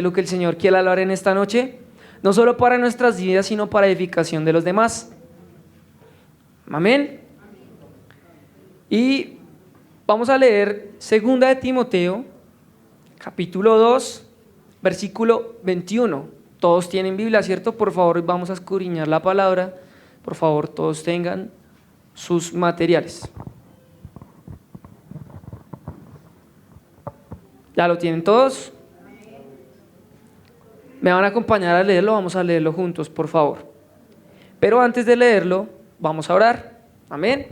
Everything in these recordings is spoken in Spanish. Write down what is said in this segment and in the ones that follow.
lo que el Señor quiere hablar en esta noche, no solo para nuestras vidas, sino para edificación de los demás. Amén. Y vamos a leer 2 de Timoteo, capítulo 2, versículo 21. Todos tienen Biblia, ¿cierto? Por favor, vamos a escudriñar la palabra. Por favor, todos tengan sus materiales. ¿Ya lo tienen todos? ¿Me van a acompañar a leerlo? Vamos a leerlo juntos, por favor. Pero antes de leerlo, vamos a orar. Amén.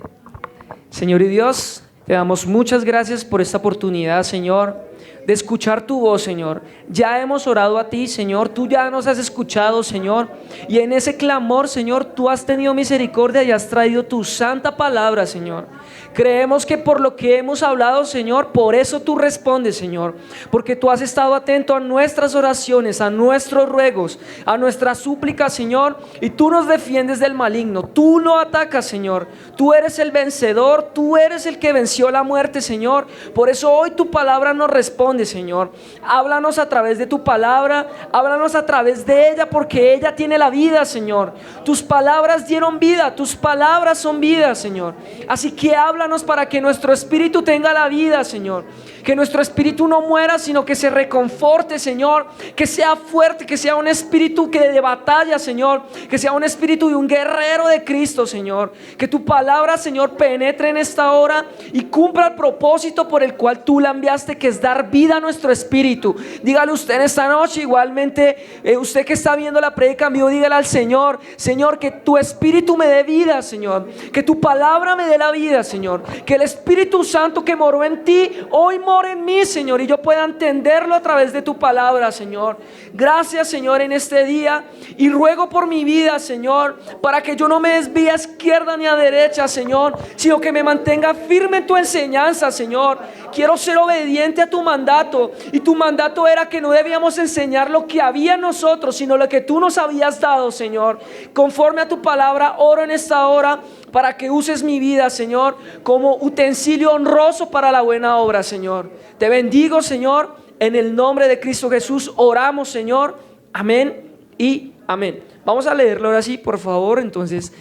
Señor y Dios, te damos muchas gracias por esta oportunidad, Señor, de escuchar tu voz, Señor. Ya hemos orado a ti, Señor. Tú ya nos has escuchado, Señor. Y en ese clamor, Señor, tú has tenido misericordia y has traído tu santa palabra, Señor. Creemos que por lo que hemos hablado, Señor, por eso tú respondes, Señor. Porque tú has estado atento a nuestras oraciones, a nuestros ruegos, a nuestras súplicas, Señor. Y tú nos defiendes del maligno. Tú no atacas, Señor. Tú eres el vencedor. Tú eres el que venció la muerte, Señor. Por eso hoy tu palabra nos responde, Señor. Háblanos a través de tu palabra. Háblanos a través de ella, porque ella tiene la vida, Señor. Tus palabras dieron vida. Tus palabras son vida, Señor. Así que háblanos para que nuestro espíritu tenga la vida, Señor. Que nuestro espíritu no muera, sino que se reconforte, Señor. Que sea fuerte, que sea un espíritu que de batalla, Señor. Que sea un espíritu de un guerrero de Cristo, Señor. Que tu palabra, Señor, penetre en esta hora y cumpla el propósito por el cual tú la enviaste, que es dar vida a nuestro espíritu. Dígale usted en esta noche, igualmente, usted que está viendo la prédica en vivo, dígale al Señor: Señor, que tu espíritu me dé vida, Señor. Que tu palabra me dé la vida, Señor. Que el Espíritu Santo que moró en ti hoy more en mí, Señor, y yo pueda entenderlo a través de tu palabra, Señor. Gracias, Señor, en este día, y ruego por mi vida, Señor, para que yo no me desvíe a izquierda ni a derecha, Señor, sino que me mantenga firme en tu enseñanza, Señor. Quiero ser obediente a tu mandato, y tu mandato era que no debíamos enseñar lo que había en nosotros, sino lo que tú nos habías dado, Señor. Conforme a tu palabra, oro en esta hora para que uses mi vida, Señor, como utensilio honroso para la buena obra, Señor. Te bendigo, Señor, en el nombre de Cristo Jesús oramos, Señor. Amén y amén. Vamos a leerlo ahora sí, por favor. Entonces,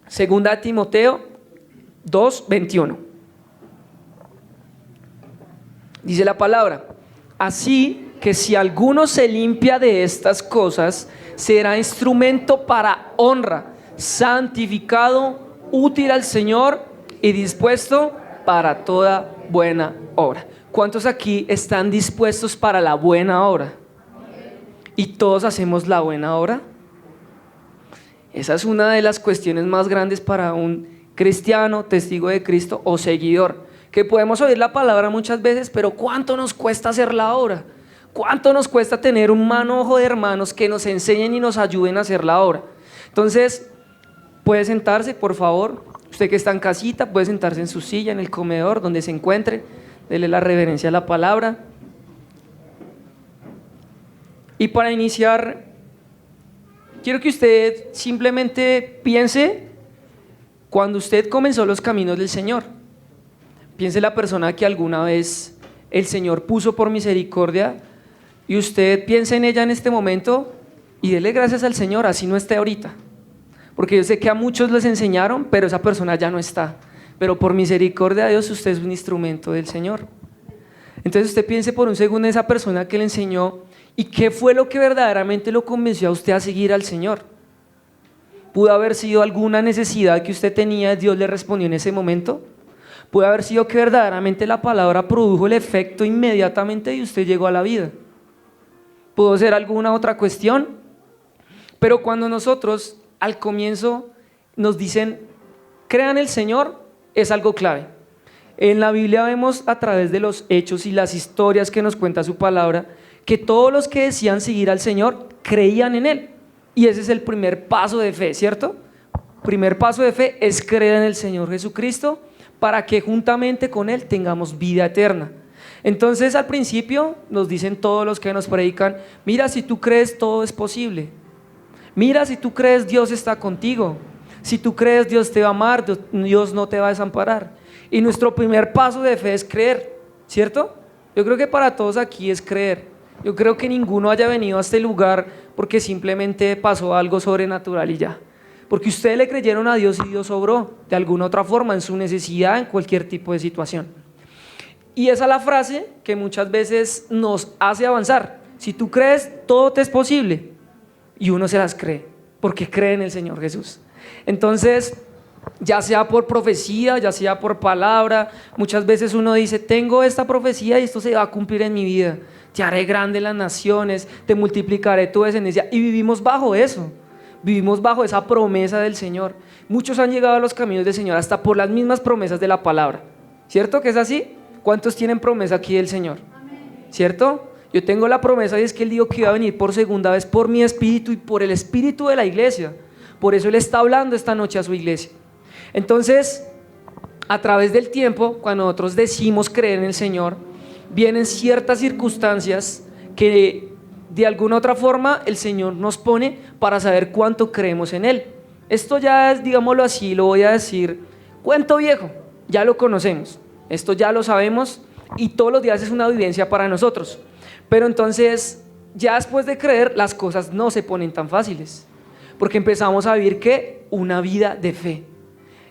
2 de Timoteo 2:21. Dice la palabra: así que si alguno se limpia de estas cosas, será instrumento para honra, santificado, útil al Señor y dispuesto para toda buena obra. ¿Cuántos aquí están dispuestos para la buena obra? ¿Y todos hacemos la buena obra? Esa es una de las cuestiones más grandes para un cristiano, testigo de Cristo o seguidor. Que podemos oír la palabra muchas veces, pero ¿cuánto nos cuesta hacer la obra? ¿Cuánto nos cuesta tener un manojo de hermanos que nos enseñen y nos ayuden a hacer la obra? Entonces, puede sentarse, por favor. Usted que está en casita puede sentarse en su silla, en el comedor, donde se encuentre. Dele la reverencia a la palabra. Y para iniciar, quiero que usted simplemente piense cuando usted comenzó los caminos del Señor. Piense la persona que alguna vez el Señor puso por misericordia, y usted piense en ella en este momento y dele gracias al Señor, así no esté ahorita. Porque yo sé que a muchos les enseñaron, pero esa persona ya no está. Pero por misericordia de Dios, usted es un instrumento del Señor. Entonces usted piense por un segundo en esa persona que le enseñó, y qué fue lo que verdaderamente lo convenció a usted a seguir al Señor. Pudo haber sido alguna necesidad que usted tenía, Dios le respondió en ese momento. Pudo haber sido que verdaderamente la palabra produjo el efecto inmediatamente y usted llegó a la vida. Pudo ser alguna otra cuestión. Pero cuando nosotros al comienzo nos dicen crean el Señor, es algo clave. En la Biblia vemos a través de los hechos y las historias que nos cuenta su palabra, que todos los que decían seguir al Señor creían en Él. Y ese es el primer paso de fe, ¿cierto? Primer paso de fe es creer en el Señor Jesucristo, para que juntamente con Él tengamos vida eterna. Entonces al principio nos dicen todos los que nos predican: mira, si tú crees, todo es posible. Mira, si tú crees, Dios está contigo. Si tú crees, Dios te va a amar, Dios no te va a desamparar. Y nuestro primer paso de fe es creer, ¿cierto? Yo creo que para todos aquí es creer. Yo creo que ninguno haya venido a este lugar porque simplemente pasó algo sobrenatural y ya. Porque ustedes le creyeron a Dios y Dios obró de alguna otra forma en su necesidad, en cualquier tipo de situación. Y esa es la frase que muchas veces nos hace avanzar. Si tú crees, todo te es posible. Y uno se las cree, porque cree en el Señor Jesús. Entonces, ya sea por profecía, ya sea por palabra, muchas veces uno dice, tengo esta profecía y esto se va a cumplir en mi vida. Te haré grande las naciones, te multiplicaré tu descendencia. Y vivimos bajo eso, vivimos bajo esa promesa del Señor. Muchos han llegado a los caminos del Señor hasta por las mismas promesas de la palabra. ¿Cierto que es así? ¿Cuántos tienen promesa aquí del Señor? ¿Cierto? Yo tengo la promesa y es que Él dijo que iba a venir por segunda vez por mi espíritu y por el espíritu de la iglesia. Por eso Él está hablando esta noche a su iglesia. Entonces, a través del tiempo, cuando nosotros decimos creer en el Señor, vienen ciertas circunstancias que de alguna otra forma el Señor nos pone para saber cuánto creemos en Él. Esto ya es, digámoslo así, lo voy a decir, cuento viejo, ya lo conocemos, esto ya lo sabemos y todos los días es una vivencia para nosotros. Pero entonces, ya después de creer, las cosas no se ponen tan fáciles, porque empezamos a vivir ¿qué? Una vida de fe.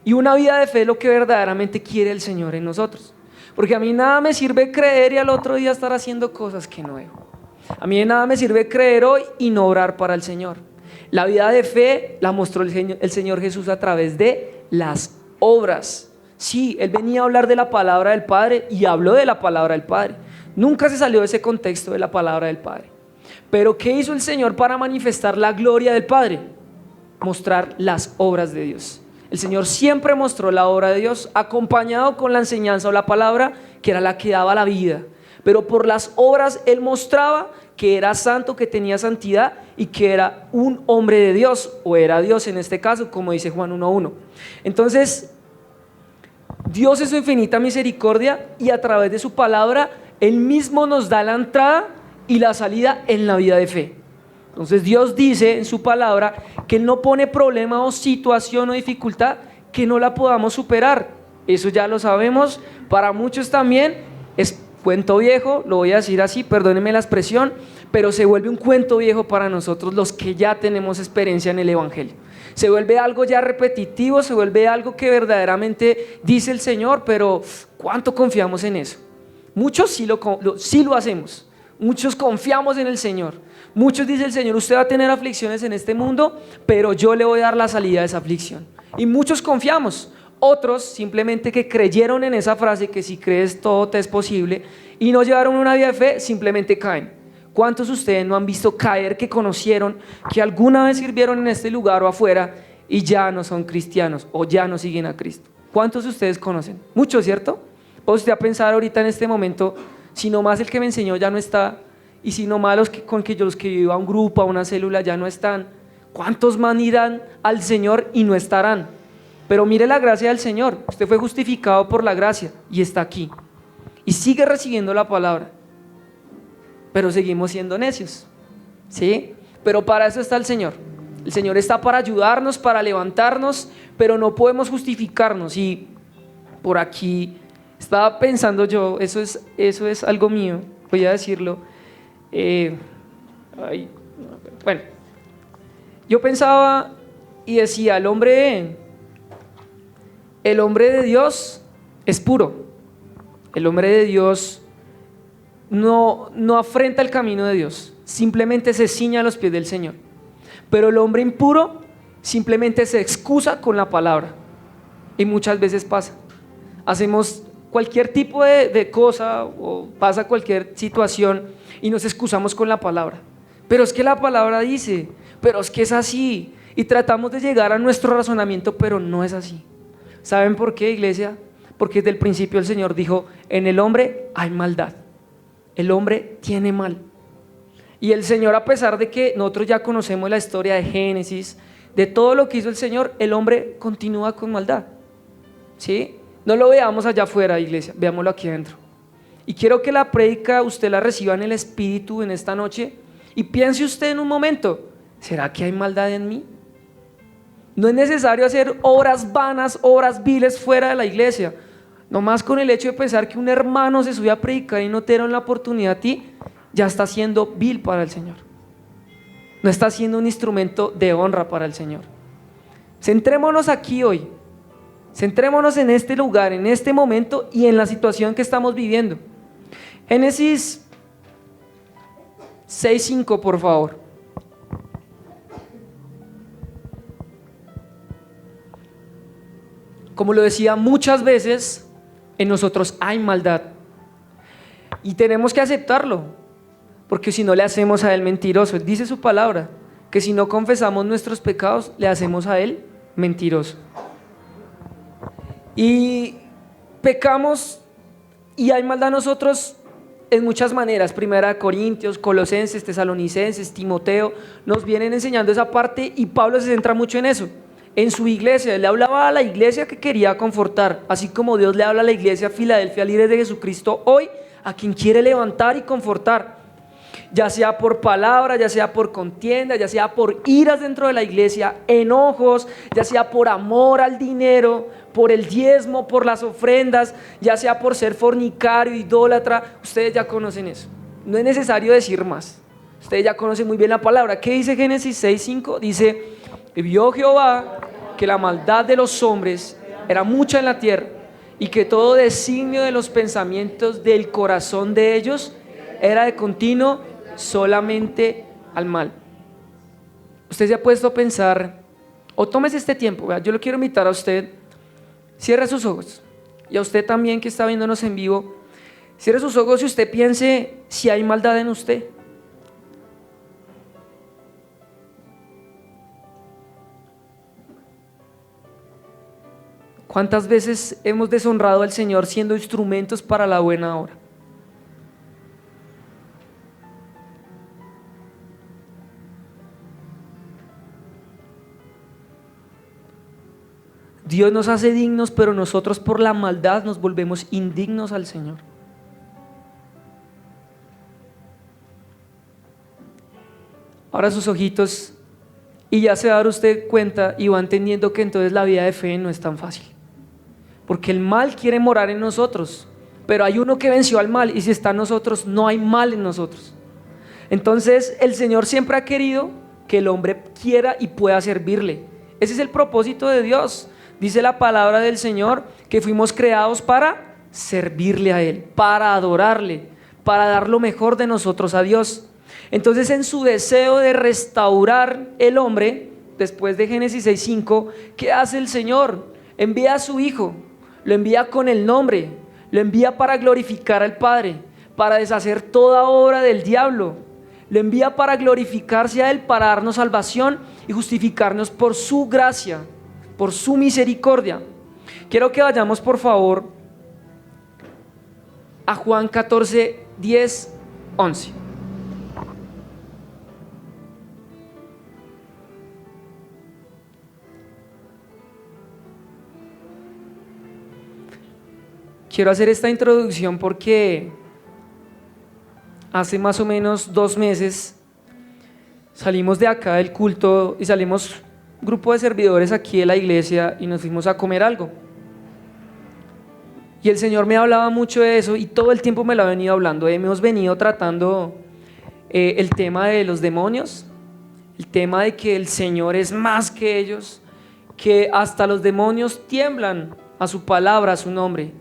Y una vida de fe es lo que verdaderamente quiere el Señor en nosotros. Porque a mí nada me sirve creer y al otro día estar haciendo cosas que no debo. A mí de nada me sirve creer hoy y no orar para el Señor. La vida de fe la mostró el Señor Jesús a través de las obras. Sí, Él venía a hablar de la palabra del Padre y habló de la palabra del Padre. Nunca se salió de ese contexto de la palabra del Padre. Pero ¿qué hizo el Señor para manifestar la gloria del Padre? Mostrar las obras de Dios. El Señor siempre mostró la obra de Dios acompañado con la enseñanza o la palabra que era la que daba la vida. Pero por las obras Él mostraba que era santo, que tenía santidad y que era un hombre de Dios, o era Dios en este caso, como dice Juan 1:1. Entonces, Dios es su infinita misericordia y a través de su palabra Él mismo nos da la entrada y la salida en la vida de fe. Entonces Dios dice en su palabra que Él no pone problema o situación o dificultad que no la podamos superar. Eso ya lo sabemos. Para muchos también es cuento viejo, lo voy a decir así, perdónenme la expresión, pero se vuelve un cuento viejo para nosotros los que ya tenemos experiencia en el Evangelio. Se vuelve algo ya repetitivo, se vuelve algo que verdaderamente dice el Señor, pero ¿cuánto confiamos en eso? Muchos sí lo hacemos, muchos confiamos en el Señor. Muchos dice el Señor, usted va a tener aflicciones en este mundo, pero yo le voy a dar la salida de esa aflicción. Y muchos confiamos. Otros simplemente que creyeron en esa frase que si crees todo te es posible y no llevaron una vida de fe, simplemente caen. ¿Cuántos de ustedes no han visto caer que conocieron, que alguna vez sirvieron en este lugar o afuera y ya no son cristianos o ya no siguen a Cristo? ¿Cuántos de ustedes conocen? Muchos, ¿cierto? ¿O usted a pensar ahorita en este momento, si nomás el que me enseñó ya no está y si nomás los que yo iba a un grupo, a una célula ya no están? ¿Cuántos más irán al Señor y no estarán? Pero mire la gracia del Señor. Usted fue justificado por la gracia y está aquí y sigue recibiendo la palabra, pero seguimos siendo necios, ¿sí? Pero para eso está el Señor. El Señor está para ayudarnos, para levantarnos, pero no podemos justificarnos. Y por aquí estaba pensando yo, eso es algo mío, voy a decirlo. Bueno, yo pensaba y decía, el hombre de Dios es puro. El hombre de Dios no afrenta el camino de Dios, simplemente se ciña a los pies del Señor. Pero el hombre impuro simplemente se excusa con la palabra. Y muchas veces pasa. Hacemos cualquier tipo de cosa o pasa cualquier situación y nos excusamos con la palabra. Pero es que la palabra dice, pero es que es así. Y tratamos de llegar a nuestro razonamiento, pero no es así. ¿Saben por qué, iglesia? Porque desde el principio el Señor dijo, en el hombre hay maldad. El hombre tiene mal. Y el Señor, a pesar de que nosotros ya conocemos la historia de Génesis, de todo lo que hizo el Señor, el hombre continúa con maldad. ¿Sí? No lo veamos allá afuera, iglesia, veámoslo aquí adentro. Y quiero que la prédica usted la reciba en el Espíritu en esta noche y piense usted en un momento, ¿será que hay maldad en mí? No es necesario hacer obras vanas, obras viles fuera de la iglesia. Nomás con el hecho de pensar que un hermano se sube a predicar y no te dieron la oportunidad a ti, ya está siendo vil para el Señor. No está siendo un instrumento de honra para el Señor. Centrémonos aquí hoy. Centrémonos en este lugar, en este momento y en la situación que estamos viviendo. Génesis 6:5, por favor. Como lo decía, muchas veces en nosotros hay maldad y tenemos que aceptarlo, porque si no le hacemos a Él mentiroso. Dice su palabra que si no confesamos nuestros pecados, le hacemos a Él mentiroso. Y pecamos y hay maldad en nosotros en muchas maneras. Primera de Corintios, Colosenses, Tesalonicenses, Timoteo nos vienen enseñando esa parte y Pablo se centra mucho en eso. En su iglesia, él le hablaba a la iglesia que quería confortar, así como Dios le habla a la iglesia Filadelfia, líderes de Jesucristo hoy, a quien quiere levantar y confortar, ya sea por palabra, ya sea por contienda, ya sea por iras dentro de la iglesia, enojos, ya sea por amor al dinero, por el diezmo, por las ofrendas, ya sea por ser fornicario, idólatra. Ustedes ya conocen eso, no es necesario decir más, ustedes ya conocen muy bien la palabra. ¿Qué dice Génesis 6:5? Dice: y vio Jehová que la maldad de los hombres era mucha en la tierra, y que todo designio de los pensamientos del corazón de ellos era de continuo solamente al mal. Usted se ha puesto a pensar, o tómese este tiempo, yo lo quiero invitar a usted, cierre sus ojos, y a usted también que está viéndonos en vivo, cierre sus ojos y usted piense si hay maldad en usted. ¿Cuántas veces hemos deshonrado al Señor siendo instrumentos para la buena obra? Dios nos hace dignos, pero nosotros por la maldad nos volvemos indignos al Señor. Ahora sus ojitos y ya se va a dar usted cuenta y va entendiendo que entonces la vida de fe no es tan fácil. Porque el mal quiere morar en nosotros, pero hay uno que venció al mal, y si está en nosotros, no hay mal en nosotros. Entonces el Señor siempre ha querido que el hombre quiera y pueda servirle. Ese es el propósito de Dios. Dice la palabra del Señor que fuimos creados para servirle a Él, para adorarle, para dar lo mejor de nosotros a Dios. Entonces, en su deseo de restaurar el hombre, después de Génesis 6:5, ¿qué hace el Señor? Envía a su Hijo, lo envía con el nombre, lo envía para glorificar al Padre, para deshacer toda obra del diablo, lo envía para glorificarse a Él, para darnos salvación y justificarnos por su gracia, por su misericordia. Quiero que vayamos por favor a Juan 14, 10, 11. Quiero hacer esta introducción porque hace más o menos 2 meses salimos de acá del culto y salimos un grupo de servidores aquí de la iglesia y nos fuimos a comer algo. Y el Señor me hablaba mucho de eso y todo el tiempo me lo ha venido hablando. Hemos venido tratando el tema de los demonios, el tema de que el Señor es más que ellos, que hasta los demonios tiemblan a su palabra, a su nombre.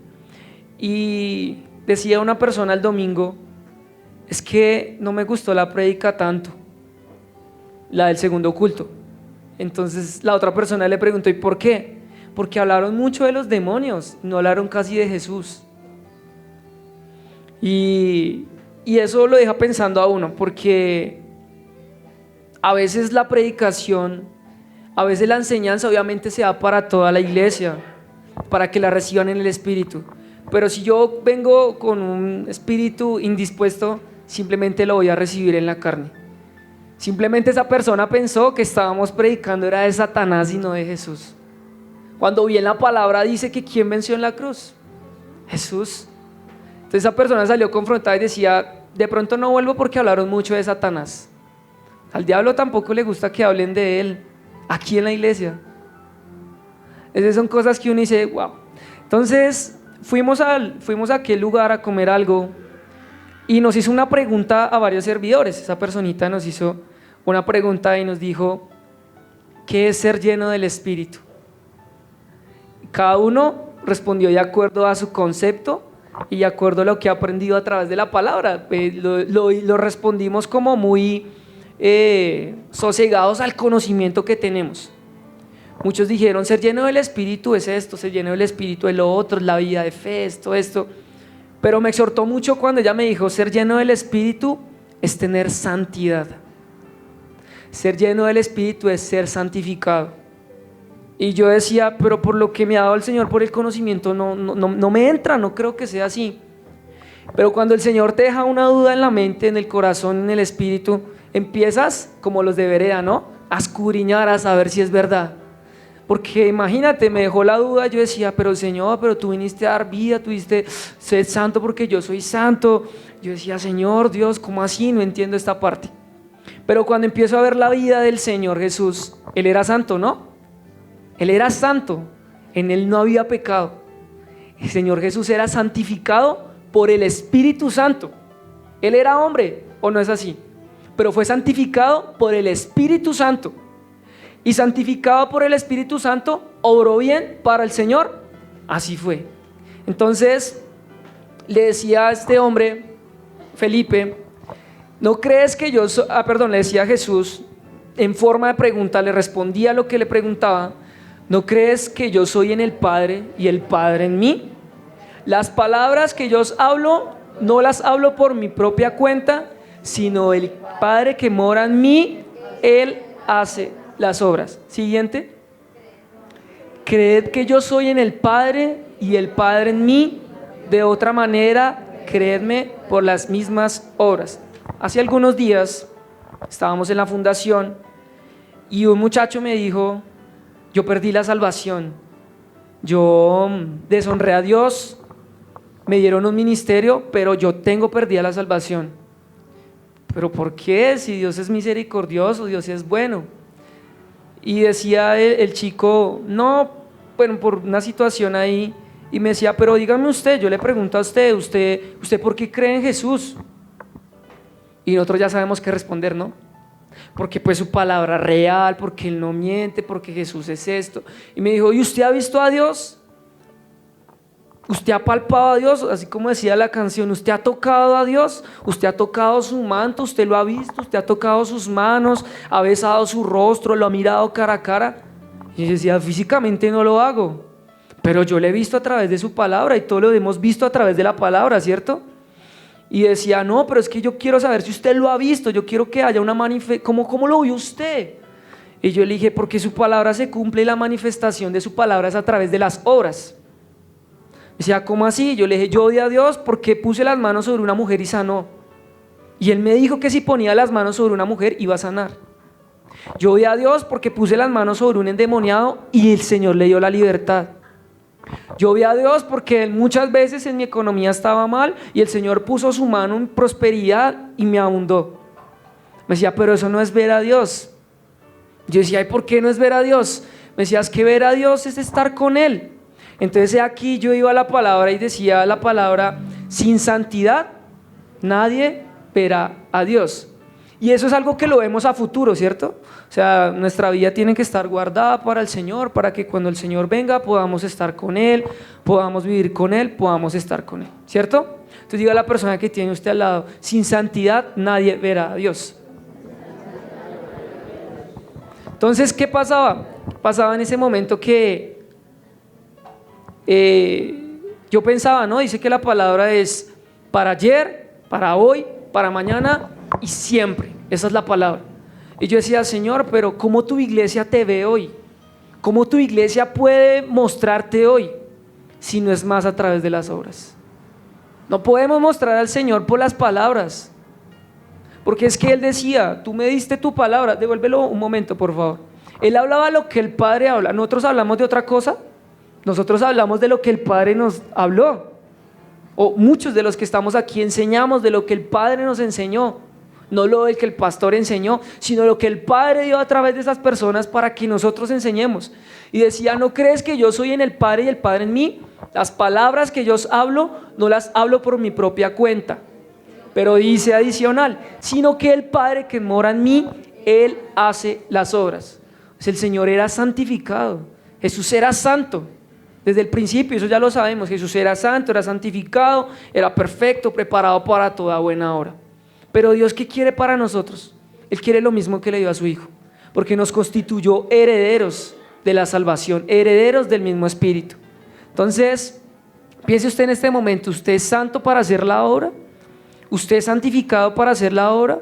Y decía una persona el domingo: es que no me gustó la prédica tanto, la del segundo culto. Entonces la otra persona le preguntó: ¿y por qué? Porque hablaron mucho de los demonios, no hablaron casi de Jesús. Y eso lo deja pensando a uno, porque a veces la predicación, a veces la enseñanza obviamente se da para toda la iglesia, para que la reciban en el espíritu. Pero si yo vengo con un espíritu indispuesto, simplemente lo voy a recibir en la carne. Simplemente esa persona pensó que estábamos predicando era de Satanás y no de Jesús. Cuando bien la palabra dice que ¿quién venció en la cruz? Jesús. Entonces esa persona salió confrontada y decía: de pronto no vuelvo porque hablaron mucho de Satanás. Al diablo tampoco le gusta que hablen de él aquí en la iglesia. Esas son cosas que uno dice: wow. Entonces fuimos a aquel lugar a comer algo Y nos hizo una pregunta a varios servidores. Esa personita nos hizo una pregunta y nos dijo: ¿qué es ser lleno del Espíritu? Cada uno respondió de acuerdo a su concepto y de acuerdo a lo que ha aprendido a través de la palabra. Lo respondimos como muy sosegados al conocimiento que tenemos. Muchos dijeron: ser lleno del Espíritu es esto, ser lleno del Espíritu es lo otro, es la vida de fe, esto. Pero me exhortó mucho cuando ella me dijo: ser lleno del Espíritu es tener santidad. Ser lleno del Espíritu es ser santificado. Y yo decía: pero por lo que me ha dado el Señor, por el conocimiento, no me entra, no creo que sea así. Pero cuando el Señor te deja una duda en la mente, en el corazón, en el espíritu, empiezas como los de vereda, ¿no? A escudriñar, a saber si es verdad. Porque imagínate, me dejó la duda. Yo decía: pero Señor, pero tú viniste a dar vida, tú dijiste ser santo porque yo soy santo. Yo decía: Señor Dios, ¿cómo así? No entiendo esta parte. Pero cuando empiezo a ver la vida del Señor Jesús, Él era santo, ¿no? Él era santo, en Él no había pecado. El Señor Jesús era santificado por el Espíritu Santo. Él era hombre, ¿o no es así? Pero fue santificado por el Espíritu Santo. Y santificado por el Espíritu Santo, obró bien para el Señor. Así fue. Entonces le decía a este hombre, Felipe: ¿no crees que yo le decía a Jesús en forma de pregunta, le respondía a lo que le preguntaba: ¿no crees que yo soy en el Padre y el Padre en mí? Las palabras que yo os hablo, no las hablo por mi propia cuenta, sino el Padre que mora en mí, Él hace las obras. Siguiente. Creed que yo soy en el Padre y el Padre en mí. De otra manera, creedme por las mismas obras. Hace algunos días estábamos en la fundación y un muchacho me dijo: yo perdí la salvación, yo deshonré a Dios, me dieron un ministerio, pero yo tengo perdida la salvación. ¿Pero por qué? Si Dios es misericordioso, Dios es bueno. Y decía el chico: no, bueno, por una situación ahí. Y me decía: pero dígame usted, yo le pregunto a ¿usted por qué cree en Jesús? Y nosotros ya sabemos qué responder, ¿no? Porque pues su palabra es real, porque Él no miente, porque Jesús es esto. Y me dijo: ¿y usted ha visto a Dios? ¿Usted ha palpado a Dios? Así como decía la canción, ¿usted ha tocado a Dios? ¿Usted ha tocado su manto? ¿Usted lo ha visto? ¿Usted ha tocado sus manos? ¿Ha besado su rostro? ¿Lo ha mirado cara a cara? Y yo decía: físicamente no lo hago, pero yo lo he visto a través de su palabra, y todo lo hemos visto a través de la palabra, ¿cierto? Y decía: no, pero es que yo quiero saber si usted lo ha visto, yo quiero que haya una manifestación. ¿Cómo lo vio usted? Y yo le dije: porque su palabra se cumple y la manifestación de su palabra es a través de las obras. Decía: ¿cómo así? Yo le dije: yo odié a Dios porque puse las manos sobre una mujer y sanó. Y Él me dijo que si ponía las manos sobre una mujer iba a sanar. Yo odié a Dios porque puse las manos sobre un endemoniado y el Señor le dio la libertad. Yo odié a Dios porque muchas veces en mi economía estaba mal y el Señor puso su mano en prosperidad y me abundó. Me decía: pero eso no es ver a Dios. Yo decía: ¿y por qué no es ver a Dios? Me decía: es que ver a Dios es estar con Él. Entonces aquí yo iba a la palabra y decía la palabra: sin santidad nadie verá a Dios. Y eso es algo que lo vemos a futuro, ¿cierto? O sea, nuestra vida tiene que estar guardada para el Señor, para que cuando el Señor venga podamos estar con Él, podamos vivir con Él, podamos estar con Él, ¿cierto? Entonces diga a la persona que tiene usted al lado: sin santidad nadie verá a Dios. Entonces, ¿qué pasaba? Pasaba en ese momento que yo pensaba, ¿no? Dice que la palabra es para ayer, para hoy, para mañana y siempre. Esa es la palabra. Y yo decía: Señor, pero ¿cómo tu iglesia te ve hoy? ¿Cómo tu iglesia puede mostrarte hoy si no es más a través de las obras? No podemos mostrar al Señor por las palabras, porque es que Él decía: tú me diste tu palabra. Devuélvelo un momento, por favor. Él hablaba lo que el Padre habla. Nosotros hablamos de otra cosa. Nosotros hablamos de lo que el Padre nos habló, o muchos de los que estamos aquí enseñamos de lo que el Padre nos enseñó, no lo que el pastor enseñó, sino lo que el Padre dio a través de esas personas para que nosotros enseñemos. Y decía: ¿no crees que yo soy en el Padre y el Padre en mí? Las palabras que yo os hablo, no las hablo por mi propia cuenta. Pero dice adicional, sino que el Padre que mora en mí, Él hace las obras. Pues el Señor era santificado, Jesús era santo. Desde el principio, eso ya lo sabemos, Jesús era santo, era santificado, era perfecto, preparado para toda buena obra. Pero Dios, ¿qué quiere para nosotros? Él quiere lo mismo que le dio a su Hijo, porque nos constituyó herederos de la salvación, herederos del mismo Espíritu. Entonces, piense usted en este momento, ¿usted es santo para hacer la obra? ¿Usted es santificado para hacer la obra?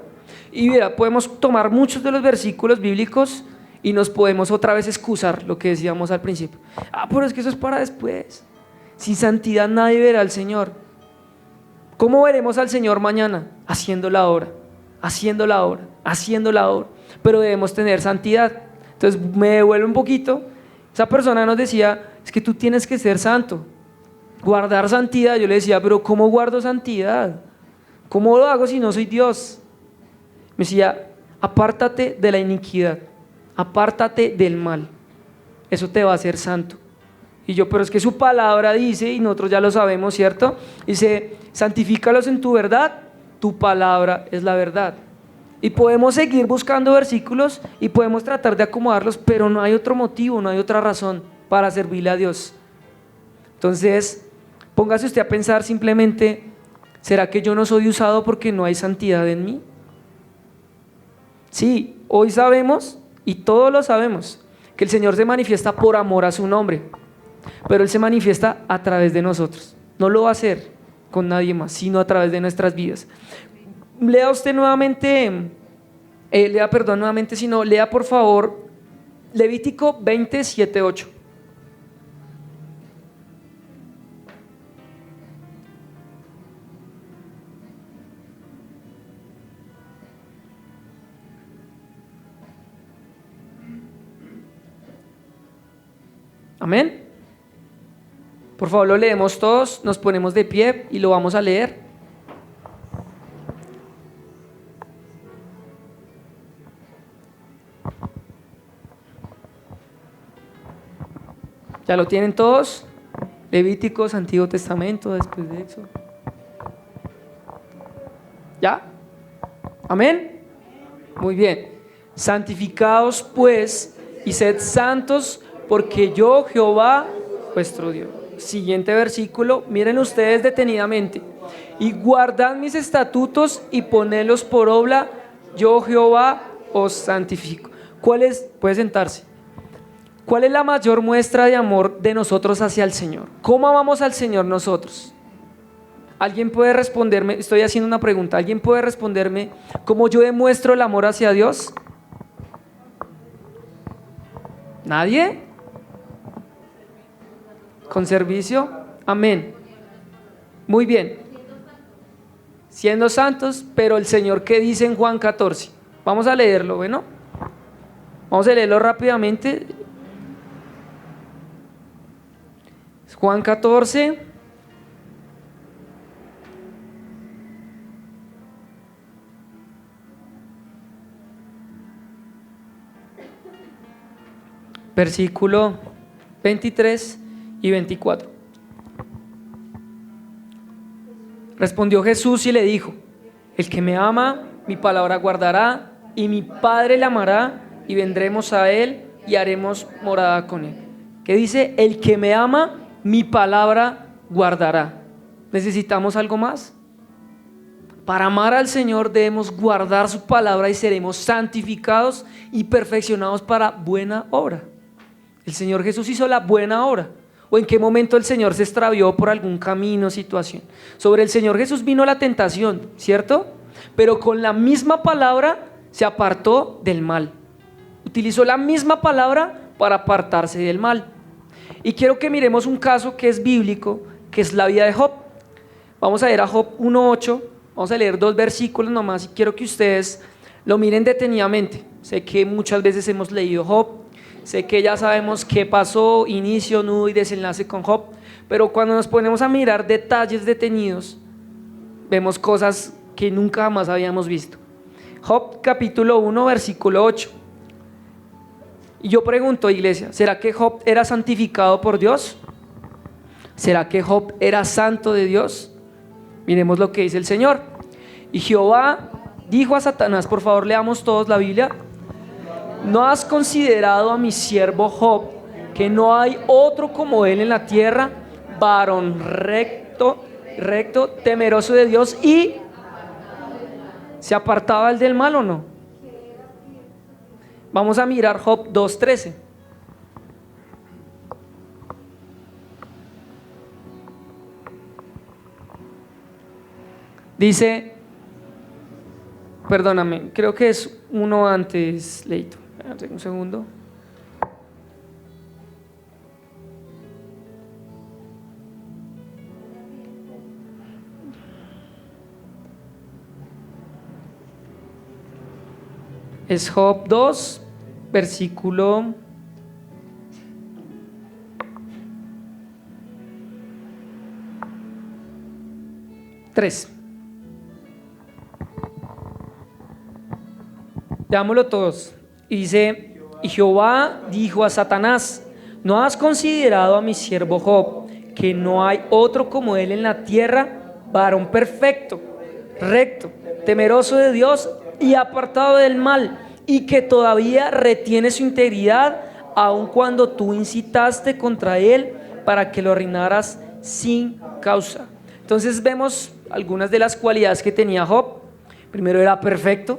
Y mira, podemos tomar muchos de los versículos bíblicos y nos podemos otra vez excusar lo que decíamos al principio. Pero es que eso es para después. Sin santidad nadie verá al Señor. ¿Cómo veremos al Señor mañana? Haciendo la obra, haciendo la obra, haciendo la obra. Pero debemos tener santidad. Entonces me devuelvo un poquito. Esa persona nos decía, es que tú tienes que ser santo, guardar santidad. Yo le decía, pero ¿cómo guardo santidad? ¿Cómo lo hago si no soy Dios? Me decía, apártate de la iniquidad, apártate del mal, eso te va a hacer santo. Y yo, pero es que su palabra dice, y nosotros ya lo sabemos, ¿cierto? Dice, santifícalos en tu verdad, tu palabra es la verdad. Y podemos seguir buscando versículos y podemos tratar de acomodarlos, pero no hay otro motivo, no hay otra razón para servirle a Dios. Entonces, póngase usted a pensar simplemente, ¿será que yo no soy usado porque no hay santidad en mí? Sí, hoy sabemos, y todos lo sabemos, que el Señor se manifiesta por amor a su nombre, pero Él se manifiesta a través de nosotros. No lo va a hacer con nadie más, sino a través de nuestras vidas. Lea usted nuevamente, lea por favor Levítico 27:8. Amén. Por favor, lo leemos todos, nos ponemos de pie y lo vamos a leer. ¿Ya lo tienen todos? Levíticos, Antiguo Testamento, después de eso. ¿Ya? Amén. Muy bien. Santificaos pues y sed santos, porque yo, Jehová, vuestro Dios. Siguiente versículo, miren ustedes detenidamente. Y guardad mis estatutos y ponedlos por obra, yo, Jehová, os santifico. ¿Cuál es? Puede sentarse. ¿Cuál es la mayor muestra de amor de nosotros hacia el Señor? ¿Cómo amamos al Señor nosotros? ¿Alguien puede responderme? Estoy haciendo una pregunta. ¿Alguien puede responderme cómo yo demuestro el amor hacia Dios? ¿Nadie? ¿Con servicio? Amén. Muy bien. Siendo santos, pero el Señor, ¿qué dice en Juan 14? Vamos a leerlo, ¿bueno? Vamos a leerlo rápidamente. Juan 14. Versículo 23 y 24. Respondió Jesús y le dijo: el que me ama, mi palabra guardará, y mi Padre le amará, y vendremos a él y haremos morada con él. ¿Qué dice? El que me ama, mi palabra guardará. ¿Necesitamos algo más? Para amar al Señor debemos guardar su palabra y seremos santificados y perfeccionados para buena obra. El Señor Jesús hizo la buena obra. ¿O en qué momento el Señor se extravió por algún camino o situación? Sobre el Señor Jesús vino la tentación, ¿cierto? Pero con la misma palabra se apartó del mal. Utilizó la misma palabra para apartarse del mal. Y quiero que miremos un caso que es bíblico, que es la vida de Job. Vamos a ir a Job 1:8. Vamos a leer 2 versículos nomás y quiero que ustedes lo miren detenidamente. Sé que muchas veces hemos leído Job. Sé que ya sabemos qué pasó, inicio, nudo y desenlace con Job, pero cuando nos ponemos a mirar detalles detenidos, vemos cosas que nunca jamás habíamos visto. Job capítulo 1, versículo 8. Y yo pregunto, iglesia, ¿será que Job era santificado por Dios? ¿Será que Job era santo de Dios? Miremos lo que dice el Señor. Y Jehová dijo a Satanás, por favor leamos todos la Biblia: ¿no has considerado a mi siervo Job, que no hay otro como él en la tierra, varón recto, temeroso de Dios y se apartaba el del mal o no? Vamos a mirar Job 2:13. Dice, perdóname, creo que es uno antes, Leito. Un segundo. Es Job 2, versículo 3. Leámoslo todos. Y dice, y Jehová dijo a Satanás, ¿no has considerado a mi siervo Job, que no hay otro como él en la tierra, varón perfecto, recto, temeroso de Dios y apartado del mal, y que todavía retiene su integridad, aun cuando tú incitaste contra él para que lo arruinaras sin causa? Entonces vemos algunas de las cualidades que tenía Job. Primero, era perfecto,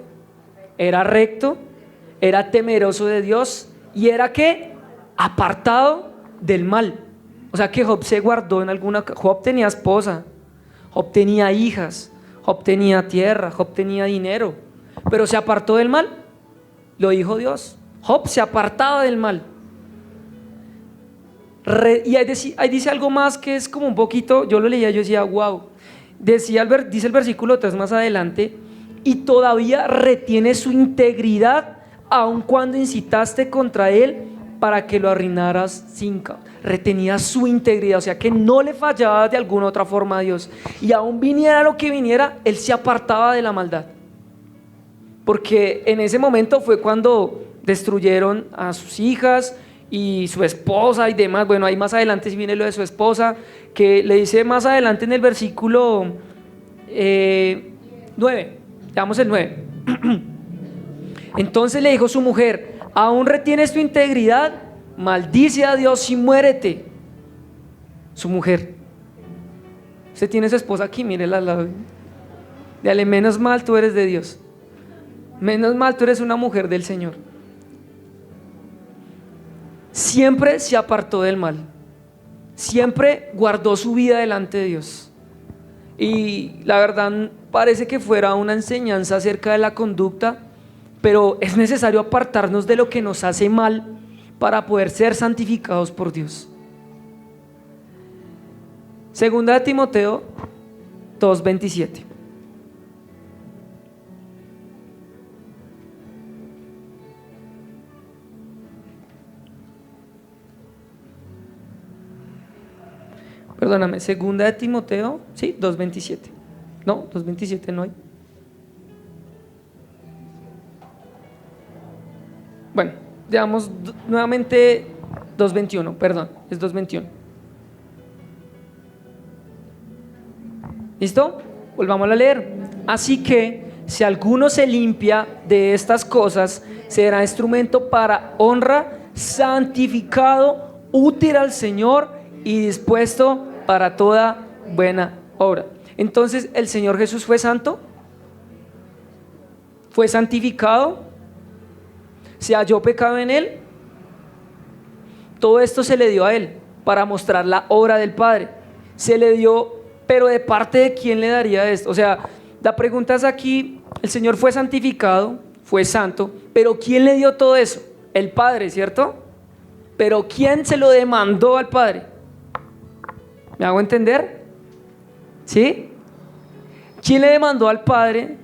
era recto, era temeroso de Dios y era ¿qué? Apartado del mal. O sea que Job se guardó en alguna... Job tenía esposa, Job tenía hijas, Job tenía tierra, Job tenía dinero, pero se apartó del mal. Lo dijo Dios, Job se apartaba del mal. Y ahí dice algo más que es como un poquito, yo lo leía, yo decía wow. Dice el versículo 3 más adelante, y todavía retiene su integridad, aun cuando incitaste contra él para que lo arruinaras sin causa. Retenía su integridad, o sea que no le fallaba de alguna otra forma a Dios, y aun viniera lo que viniera, él se apartaba de la maldad, porque en ese momento fue cuando destruyeron a sus hijas y su esposa y demás. Bueno, ahí más adelante sí viene lo de su esposa, que le dice más adelante en el versículo 9, veamos el 9. Entonces le dijo su mujer, ¿aún retienes tu integridad? Maldice a Dios y muérete. Su mujer, usted tiene su esposa aquí, mírela al lado, dale, menos mal tú eres de Dios, menos mal tú eres una mujer del Señor. Siempre se apartó del mal, siempre guardó su vida delante de Dios. Y la verdad parece que fuera una enseñanza acerca de la conducta, pero es necesario apartarnos de lo que nos hace mal para poder ser santificados por Dios. Segunda de Timoteo 2:27. Perdóname, segunda de Timoteo, sí, 2:27. No, 2:27 no hay. Bueno, veamos nuevamente 2:21, perdón, es 2:21. ¿Listo? Volvamos a leer. Así que si alguno se limpia de estas cosas, será instrumento para honra, santificado, útil al Señor y dispuesto para toda buena obra. Entonces, ¿el Señor Jesús fue santo? ¿Fue santificado? ¿Se halló pecado en él? Todo esto se le dio a él para mostrar la obra del Padre. Se le dio, pero ¿de parte de quién le daría esto? O sea, la pregunta es aquí, el Señor fue santificado, fue santo, pero ¿quién le dio todo eso? El Padre, ¿cierto? Pero ¿quién se lo demandó al Padre? ¿Me hago entender? ¿Sí? ¿Quién le demandó al Padre?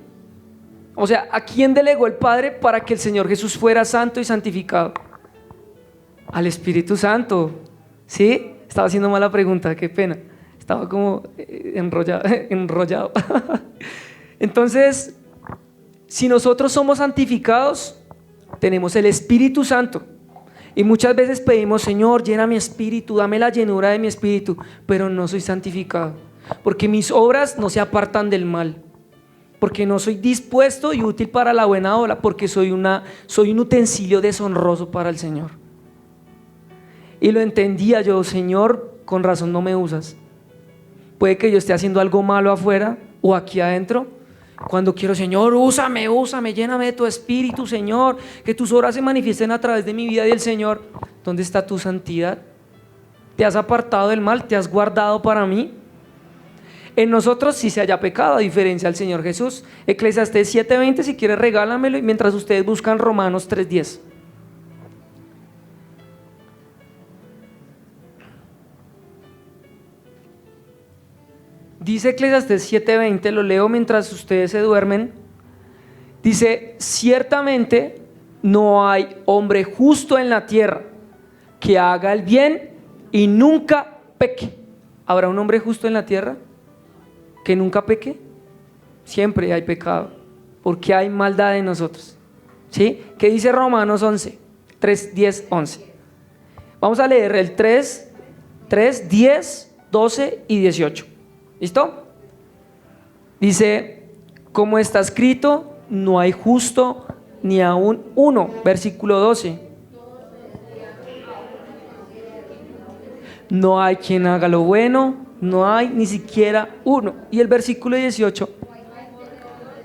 O sea, ¿a quién delegó el Padre para que el Señor Jesús fuera santo y santificado? Al Espíritu Santo. ¿Sí? Estaba haciendo mala pregunta, qué pena. Estaba como enrollado. Entonces, si nosotros somos santificados, tenemos el Espíritu Santo. Y muchas veces pedimos, Señor, llena mi espíritu, dame la llenura de mi espíritu, pero no soy santificado, porque mis obras no se apartan del mal. porque no soy dispuesto y útil para la buena obra, porque soy un utensilio deshonroso para el Señor. Y lo entendía yo, Señor, con razón no me usas. Puede que yo esté haciendo algo malo afuera o aquí adentro. Cuando quiero, Señor, úsame, lléname de tu espíritu, Señor, que tus obras se manifiesten a través de mi vida y el Señor. ¿Dónde está tu santidad? ¿Te has apartado del mal? ¿Te has guardado para mí? En nosotros sí se haya pecado, a diferencia del Señor Jesús. Eclesiastés 7:20, si quieres regálamelo, y mientras ustedes buscan Romanos 3:10. Dice Eclesiastés 7:20, lo leo mientras ustedes se duermen. Dice: ciertamente no hay hombre justo en la tierra que haga el bien y nunca peque. ¿Habrá un hombre justo en la tierra que nunca peque? Siempre hay pecado, porque hay maldad en nosotros. ¿Sí? ¿Qué dice Romanos 11? 3, 10, 11. Vamos a leer el 3, 10, 12 y 18. ¿Listo? Dice: como está escrito, no hay justo ni aún uno. Versículo 12. No hay quien haga lo bueno, no hay ni siquiera uno. Y el versículo 18.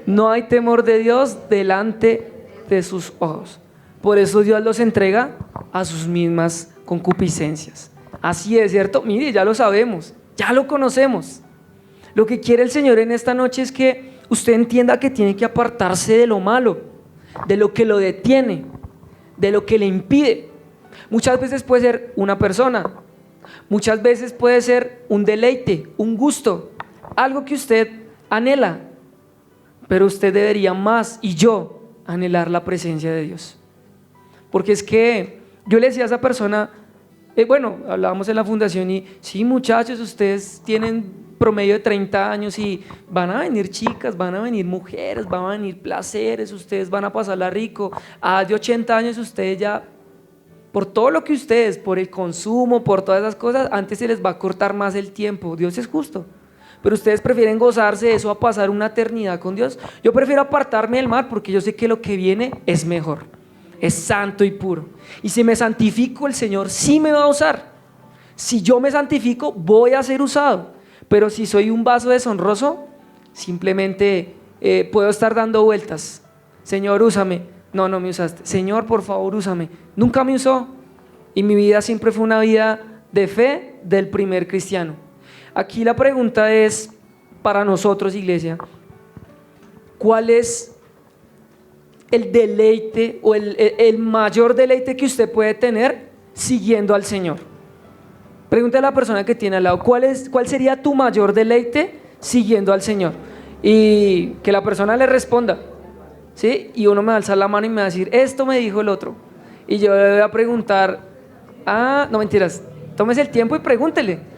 No hay temor de Dios delante de sus ojos. Por eso Dios los entrega a sus mismas concupiscencias. Así es, ¿cierto? Mire, ya lo sabemos, ya lo conocemos. Lo que quiere el Señor en esta noche es que usted entienda que tiene que apartarse de lo malo, de lo que lo detiene, de lo que le impide. Muchas veces puede ser una persona, muchas veces puede ser un deleite, un gusto, algo que usted anhela, pero usted debería más, y yo, anhelar la presencia de Dios. Porque es que yo le decía a esa persona, hablábamos en la fundación y sí, muchachos, ustedes tienen promedio de 30 años y van a venir chicas, van a venir mujeres, van a venir placeres, ustedes van a pasarla rico. A de 80 años ustedes ya, por todo lo que ustedes, por el consumo, por todas esas cosas, antes se les va a cortar más el tiempo. Dios es justo, pero ustedes prefieren gozarse de eso a pasar una eternidad con Dios. Yo prefiero apartarme del mal porque yo sé que lo que viene es mejor, es santo y puro. Y si me santifico, el Señor sí me va a usar. Si yo me santifico, voy a ser usado. Pero si soy un vaso deshonroso, simplemente puedo estar dando vueltas. Señor, úsame. No me usaste. Señor, por favor, úsame. Nunca me usó. Y mi vida siempre fue una vida de fe del primer cristiano. Aquí la pregunta es para nosotros, iglesia: ¿cuál es el deleite o el mayor deleite que usted puede tener siguiendo al Señor? Pregúntale a la persona que tiene al lado: ¿cuál sería tu mayor deleite siguiendo al Señor? Y que la persona le responda, ¿sí? Y uno me va a alzar la mano y me va a decir: esto me dijo el otro. Y yo le voy a preguntar: no mentiras, tómese el tiempo y pregúntele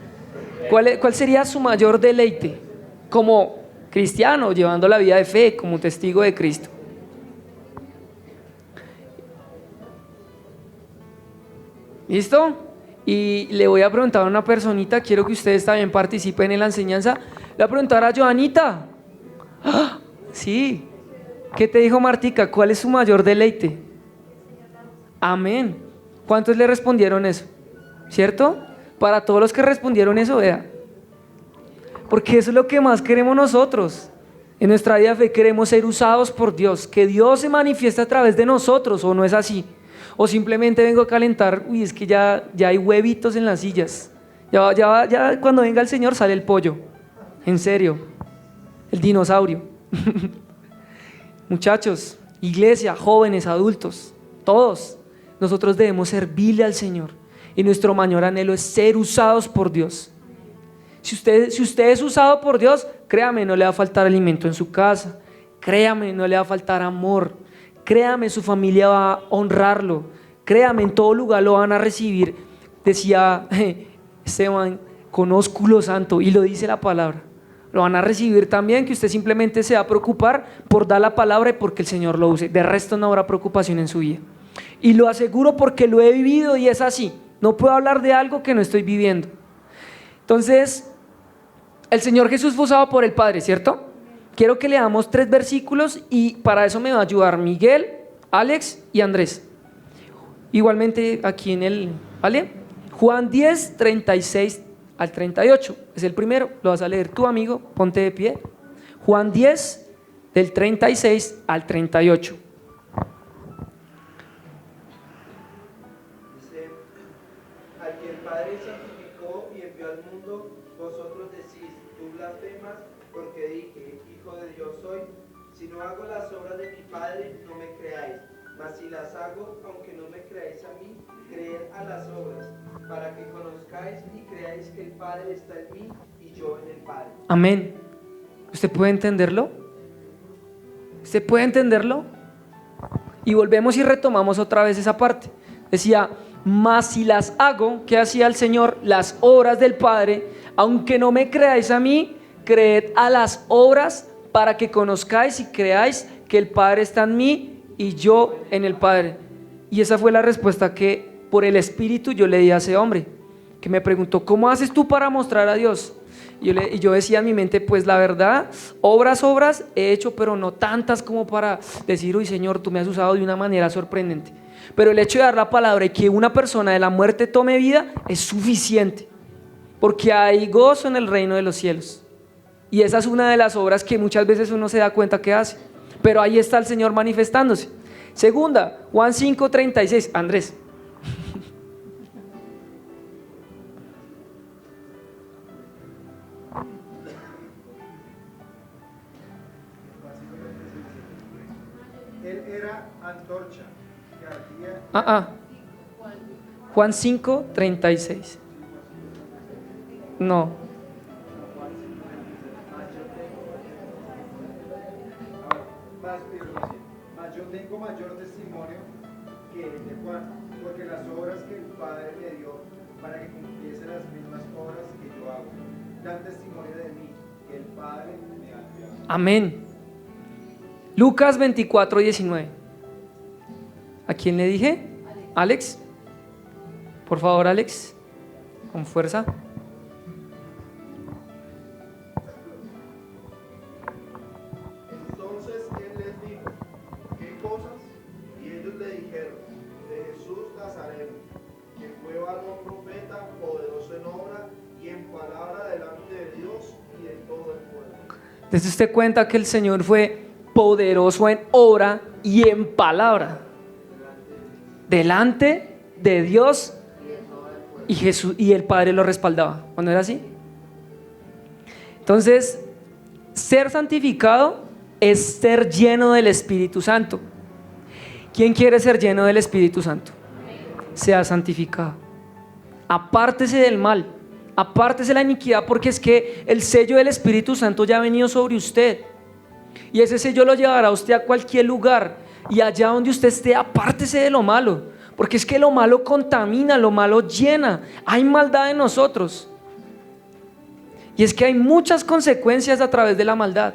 ¿cuál sería su mayor deleite como cristiano, llevando la vida de fe, como testigo de Cristo? ¿Listo? Y le voy a preguntar a una personita, quiero que ustedes también participen en la enseñanza. Le voy a preguntar a Joanita. Sí. ¿Qué te dijo Martica? ¿Cuál es su mayor deleite? Amén. ¿Cuántos le respondieron eso? ¿Cierto? Para todos los que respondieron eso, vea. Porque eso es lo que más queremos nosotros. En nuestra vida de fe queremos ser usados por Dios, que Dios se manifieste a través de nosotros, ¿o no es así? O simplemente vengo a calentar, es que ya hay huevitos en las sillas. Ya cuando venga el Señor sale el pollo. En serio, el dinosaurio. Muchachos, iglesia, jóvenes, adultos, todos, nosotros debemos servirle al Señor. Y nuestro mayor anhelo es ser usados por Dios. Si usted es usado por Dios, créame, no le va a faltar alimento en su casa. Créame, no le va a faltar amor. Créame, su familia va a honrarlo. Créame, en todo lugar lo van a recibir. Decía Esteban, con ósculo santo, y lo dice la palabra. Lo van a recibir también, que usted simplemente se va a preocupar por dar la palabra y porque el Señor lo use. De resto no habrá preocupación en su vida. Y lo aseguro porque lo he vivido y es así. No puedo hablar de algo que no estoy viviendo. Entonces, el Señor Jesús fue usado por el Padre, ¿cierto? quiero que leamos 3 versículos y para eso me va a ayudar Miguel, Alex y Andrés. Igualmente aquí en el, ¿vale? Juan 10, 36 al 38, es el primero, lo vas a leer tú, amigo, ponte de pie. Juan 10, del 36 al 38. Dice, al que el Padre santificó y envió al mundo, vosotros decís, tú blasfemas, porque dije, Hijo de Dios soy. Si no hago las obras de mi Padre, no me creáis. Mas si las hago, aunque no me creáis a mí, creed a las obras, para que conozcáis y creáis que el Padre está en mí y yo en el Padre. Amén. ¿Usted puede entenderlo? ¿Usted puede entenderlo? Y volvemos y retomamos otra vez esa parte. Decía, mas si las hago, ¿qué hacía el Señor? Las obras del Padre, aunque no me creáis a mí, creed a las obras para que conozcáis y creáis que el Padre está en mí y yo en el Padre. Y esa fue la respuesta que por el Espíritu yo le di a ese hombre, que me preguntó, ¿cómo haces tú para mostrar a Dios? Y yo decía en mi mente, pues la verdad, obras he hecho, pero no tantas como para decir, uy Señor, tú me has usado de una manera sorprendente. Pero el hecho de dar la palabra y que una persona de la muerte tome vida es suficiente, porque hay gozo en el reino de los cielos. Y esa es una de las obras que muchas veces uno se da cuenta que hace, pero ahí está el Señor manifestándose. Segunda, Juan 5:36, Andrés. Él era antorcha que ardía. Juan 5:36. No. Mas yo tengo mayor testimonio que el de Juan, porque las obras que el Padre me dio para que cumpliese las mismas obras que yo hago, dan testimonio de mí, que el Padre me ha enviado. Amén. Lucas 24:19. ¿A quién le dije? Alex. Por favor, Alex, con fuerza. Entonces él les dijo, ¿qué cosas? Y ellos le dijeron, de Jesús Nazareno, que fue varón profeta, poderoso en obra y en palabra delante de Dios y de todo el pueblo. Desde usted cuenta que el Señor fue poderoso en obra y en palabra delante de Dios y Jesús, y el Padre lo respaldaba. ¿O no era así? Entonces, ser santificado es ser lleno del Espíritu Santo. ¿Quién quiere ser lleno del Espíritu Santo? Sea santificado. Apártese del mal, apártese de la iniquidad, porque es que el sello del Espíritu Santo ya ha venido sobre usted. Y ese sello lo llevará a usted a cualquier lugar. Y allá donde usted esté, apártese de lo malo, porque es que lo malo contamina, lo malo llena. Hay maldad en nosotros. Y es que hay muchas consecuencias a través de la maldad.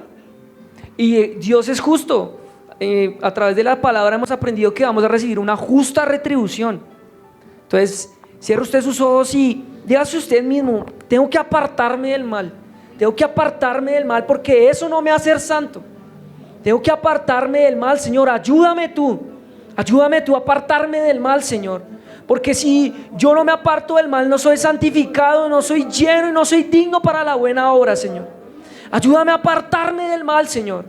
Y Dios es justo. A través de la palabra hemos aprendido que vamos a recibir una justa retribución. Entonces, cierre usted sus ojos y dígase usted mismo, tengo que apartarme del mal. Tengo que apartarme del mal porque eso no me hace ser santo. Tengo que apartarme del mal, Señor, ayúdame tú a apartarme del mal, Señor, porque si yo no me aparto del mal, no soy santificado, no soy lleno y no soy digno para la buena obra, Señor. Ayúdame a apartarme del mal, Señor.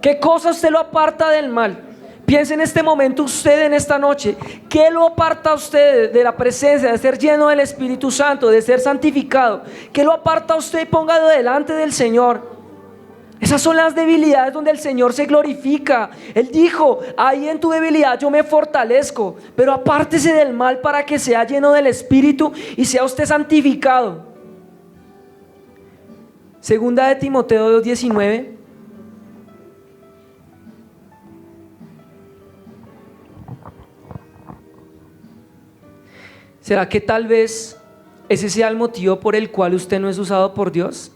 ¿Qué cosa usted lo aparta del mal? Piense en este momento usted, en esta noche, ¿qué lo aparta a usted de la presencia, de ser lleno del Espíritu Santo, de ser santificado? ¿Qué lo aparta a usted y póngalo delante del Señor? Esas son las debilidades donde el Señor se glorifica. Él dijo, ahí en tu debilidad yo me fortalezco, pero apártese del mal para que sea lleno del Espíritu y sea usted santificado. Segunda de Timoteo 2:19. ¿Será que tal vez ese sea el motivo por el cual usted no es usado por Dios?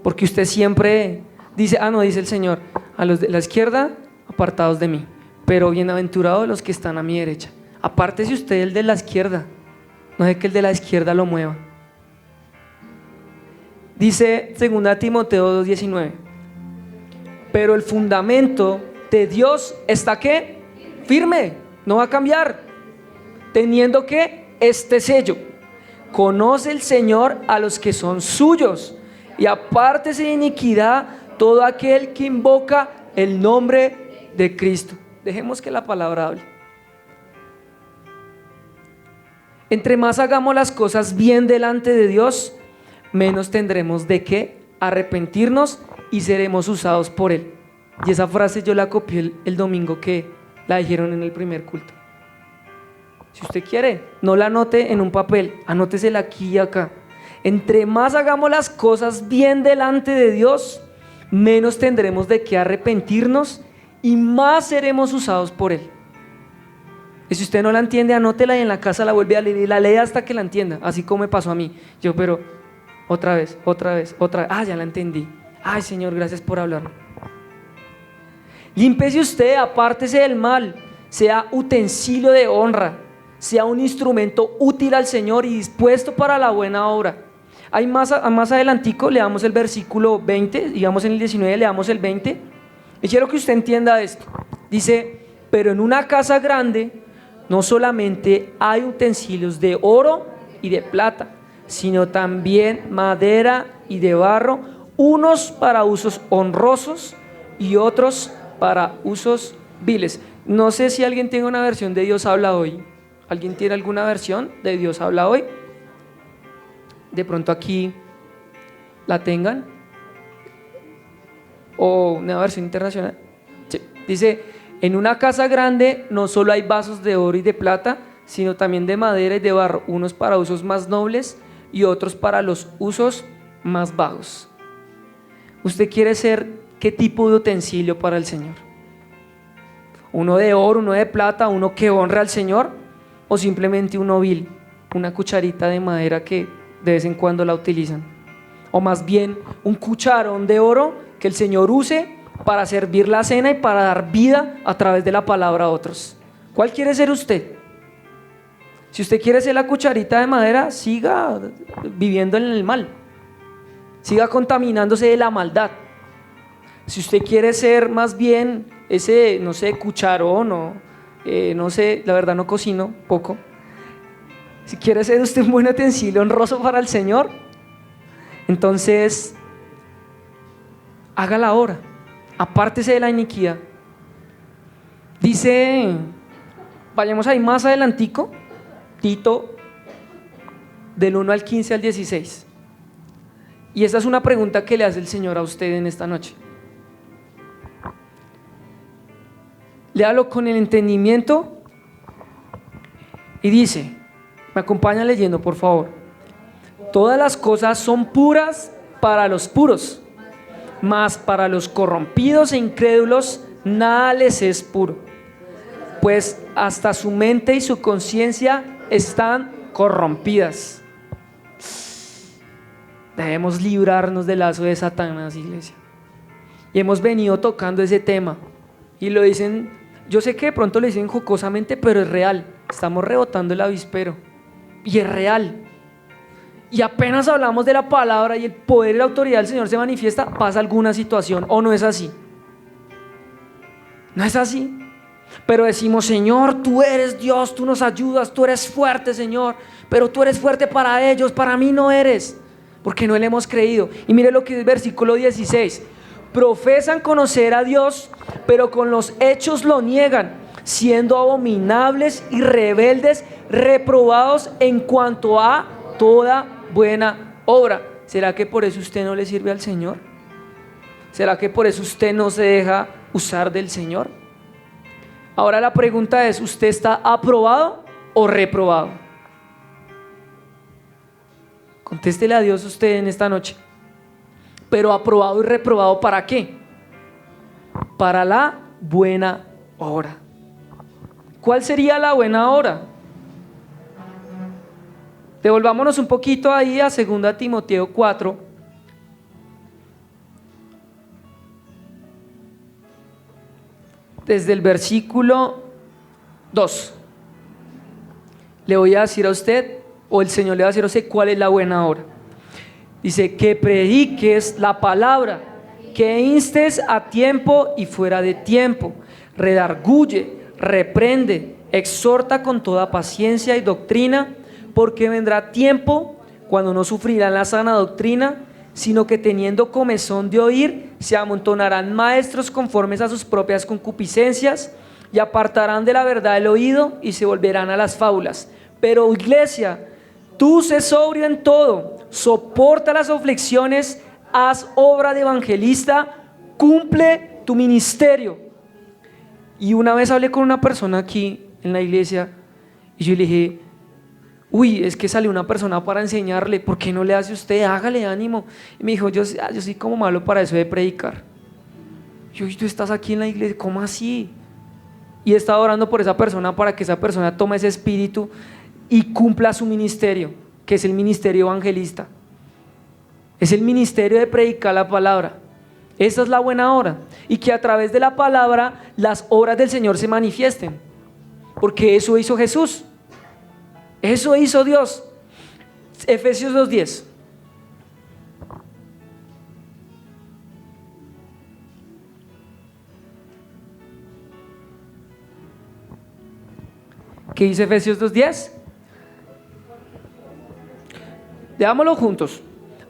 Porque usted siempre dice, no, dice el Señor, a los de la izquierda, apartados de mí, pero bienaventurados los que están a mi derecha. Apártese usted el de la izquierda, no es que el de la izquierda lo mueva. Dice 2 Timoteo 2:19. Pero el fundamento de Dios está ¿qué? Firme, no va a cambiar. Teniendo que este sello: conoce el Señor a los que son suyos, y apártese de iniquidad todo aquel que invoca el nombre de Cristo. Dejemos que la palabra hable. Entre más hagamos las cosas bien delante de Dios, menos tendremos de qué arrepentirnos y seremos usados por Él. Y esa frase yo la copié el domingo que la dijeron en el primer culto. Si usted quiere, no la anote en un papel, anótesela aquí y acá. Entre más hagamos las cosas bien delante de Dios, menos tendremos de qué arrepentirnos y más seremos usados por Él. Y si usted no la entiende, anótela y en la casa la vuelve a leer y la lee hasta que la entienda, así como me pasó a mí. Yo, pero otra vez, ya la entendí. Ay, Señor, gracias por hablar. Límpiese usted, apártese del mal, sea utensilio de honra, sea un instrumento útil al Señor y dispuesto para la buena obra. Hay más adelantico, leamos el versículo 20, digamos en el 19, leamos el 20. Y quiero que usted entienda esto. Dice: pero en una casa grande no solamente hay utensilios de oro y de plata, sino también madera y de barro, unos para usos honrosos y otros para usos viles. No sé si alguien tiene una versión de Dios habla hoy. ¿Alguien tiene alguna versión de Dios habla hoy? De pronto aquí la tengan. ¿O una versión internacional? Sí. Dice: en una casa grande no solo hay vasos de oro y de plata, sino también de madera y de barro, unos para usos más nobles y otros para los usos más bajos. ¿Usted quiere ser qué tipo de utensilio para el Señor? ¿Uno de oro, uno de plata, uno que honra al Señor? ¿O simplemente uno vil, una cucharita de madera que de vez en cuando la utilizan? ¿O más bien un cucharón de oro que el Señor use para servir la cena y para dar vida a través de la palabra a otros? ¿Cuál quiere ser usted? Si usted quiere ser la cucharita de madera, siga viviendo en el mal, siga contaminándose de la maldad. Si usted quiere ser más bien ese, no sé, cucharón o no sé, la verdad no cocino, poco. Si quiere ser usted un buen utensilio honroso para el Señor, entonces hágala ahora, apártese de la iniquidad. Dice, vayamos ahí más adelantico, Tito, del 1 al 15 al 16. Y esta es una pregunta que le hace el Señor a usted en esta noche. Léalo con el entendimiento y dice, me acompaña leyendo por favor: todas las cosas son puras para los puros, mas para los corrompidos e incrédulos nada les es puro, pues hasta su mente y su conciencia están corrompidas. Debemos librarnos del lazo de Satanás, iglesia. Y hemos venido tocando ese tema y lo dicen. Yo sé que de pronto le dicen jocosamente, pero es real. Estamos rebotando el avispero y es real. Y apenas hablamos de la palabra y el poder y la autoridad del Señor se manifiesta, pasa alguna situación, ¿o no es así? No es así. Pero decimos: Señor, tú eres Dios, tú nos ayudas, tú eres fuerte, Señor, pero tú eres fuerte para ellos, para mí no eres, porque no le hemos creído. Y mire lo que es el versículo 16: profesan conocer a Dios, pero con los hechos lo niegan, siendo abominables y rebeldes, reprobados en cuanto a toda buena obra. ¿Será que por eso usted no le sirve al Señor? ¿Será que por eso usted no se deja usar del Señor? Ahora la pregunta es: ¿usted está aprobado o reprobado? Contéstele a Dios usted en esta noche. Pero aprobado y reprobado, ¿para qué? Para la buena obra. ¿Cuál sería la buena obra? Devolvámonos un poquito ahí a 2 Timoteo 4. Desde el versículo 2. Le voy a decir a usted, o el Señor le va a decir a usted, cuál es la buena obra. Dice que prediques la palabra, que instes a tiempo y fuera de tiempo, redarguye, reprende, exhorta con toda paciencia y doctrina, porque vendrá tiempo cuando no sufrirán la sana doctrina, sino que teniendo comezón de oír, se amontonarán maestros conformes a sus propias concupiscencias, y apartarán de la verdad el oído y se volverán a las fábulas. Pero iglesia, tú sé sobrio en todo, soporta las aflicciones, haz obra de evangelista, cumple tu ministerio. Y una vez hablé con una persona aquí en la iglesia y yo le dije, uy, es que salió una persona para enseñarle, ¿por qué no le hace usted? Hágale ánimo. Y me dijo, yo soy como malo para eso de predicar. Yo, tú estás aquí en la iglesia, ¿cómo así? Y he estado orando por esa persona para que esa persona tome ese espíritu y cumpla su ministerio, que es el ministerio evangelista. Es el ministerio de predicar la palabra. Esa es la buena obra. Y que a través de la palabra las obras del Señor se manifiesten. Porque eso hizo Jesús. Eso hizo Dios. Efesios 2:10. ¿Qué dice Efesios 2:10? Leámoslo juntos.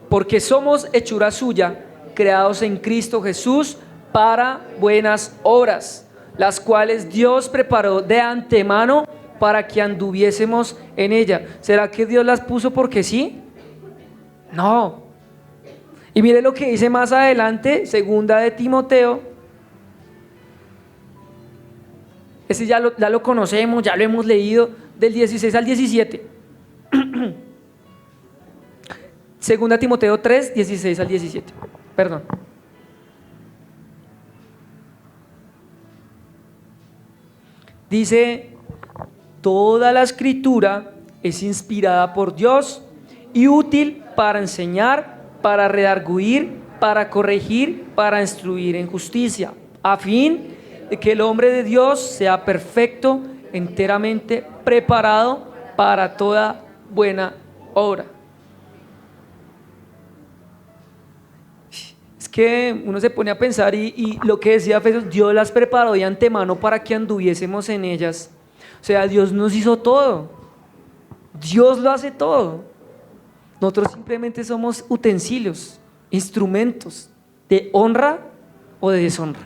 Porque somos hechura suya, creados en Cristo Jesús para buenas obras, las cuales Dios preparó de antemano para que anduviésemos en ella. ¿Será que Dios las puso porque sí? No. Y mire lo que dice más adelante, segunda de Timoteo. Ese ya lo conocemos, ya lo hemos leído, del 16 al 17. Segunda Timoteo 3, 16 al 17. Perdón. Dice, toda la escritura es inspirada por Dios y útil para enseñar, para redarguir, para corregir, para instruir en justicia, a fin de que el hombre de Dios sea perfecto, enteramente preparado para toda buena obra. Es que uno se pone a pensar y lo que decía Efesios, Dios las preparó de antemano para que anduviésemos en ellas. O sea, Dios nos hizo todo. Dios lo hace todo. Nosotros simplemente somos utensilios, instrumentos de honra o de deshonra.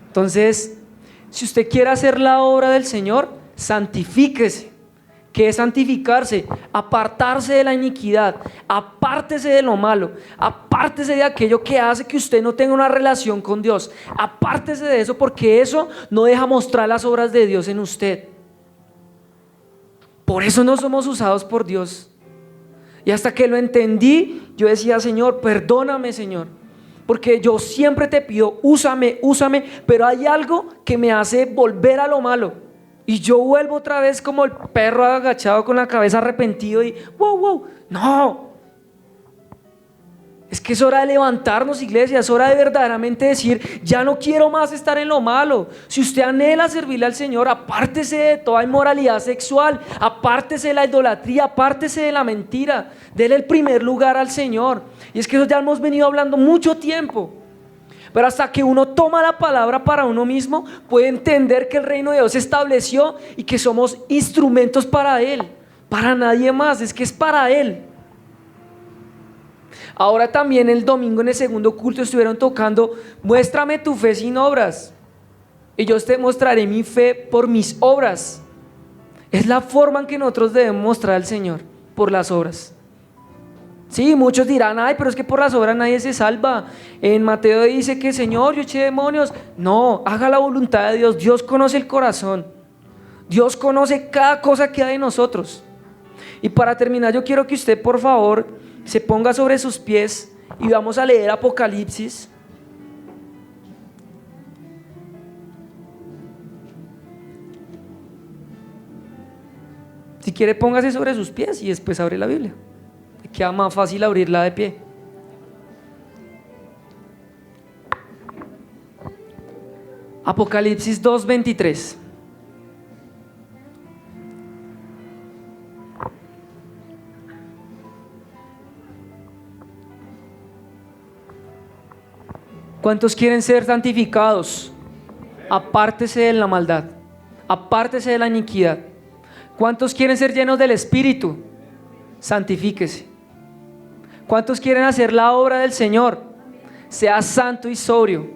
Entonces, si usted quiere hacer la obra del Señor, santifíquese. ¿Qué es santificarse? Apartarse de la iniquidad, apártese de lo malo, apártese de aquello que hace que usted no tenga una relación con Dios, apártese de eso, porque eso no deja mostrar las obras de Dios en usted. Por eso no somos usados por Dios. Y hasta que lo entendí, yo decía, Señor, perdóname, Señor, porque yo siempre te pido, úsame, pero hay algo que me hace volver a lo malo. Y yo vuelvo otra vez como el perro agachado con la cabeza arrepentido y wow, no. Es que es hora de levantarnos, iglesia, es hora de verdaderamente decir, ya no quiero más estar en lo malo. Si usted anhela servirle al Señor, apártese de toda inmoralidad sexual, apártese de la idolatría, apártese de la mentira, déle el primer lugar al Señor. Y es que eso ya hemos venido hablando mucho tiempo. Pero hasta que uno toma la palabra para uno mismo, puede entender que el reino de Dios se estableció y que somos instrumentos para Él, para nadie más, es que es para Él. Ahora también el domingo en el segundo culto estuvieron tocando, muéstrame tu fe sin obras, y yo te mostraré mi fe por mis obras. Es la forma en que nosotros debemos mostrar al Señor, por las obras. Sí, muchos dirán, ay, pero es que por las obras nadie se salva. En Mateo dice que, Señor, yo eché demonios. No, haga la voluntad de Dios. Dios conoce el corazón. Dios conoce cada cosa que hay en nosotros. Y para terminar, yo quiero que usted, por favor, se ponga sobre sus pies y vamos a leer Apocalipsis. Si quiere, póngase sobre sus pies y después abre la Biblia. Queda más fácil abrirla de pie. Apocalipsis 2:23. ¿Cuántos quieren ser santificados? Apártese de la maldad, apártese de la iniquidad. ¿Cuántos quieren ser llenos del Espíritu? Santifíquese. ¿Cuántos quieren hacer la obra del Señor? Sea santo y sobrio,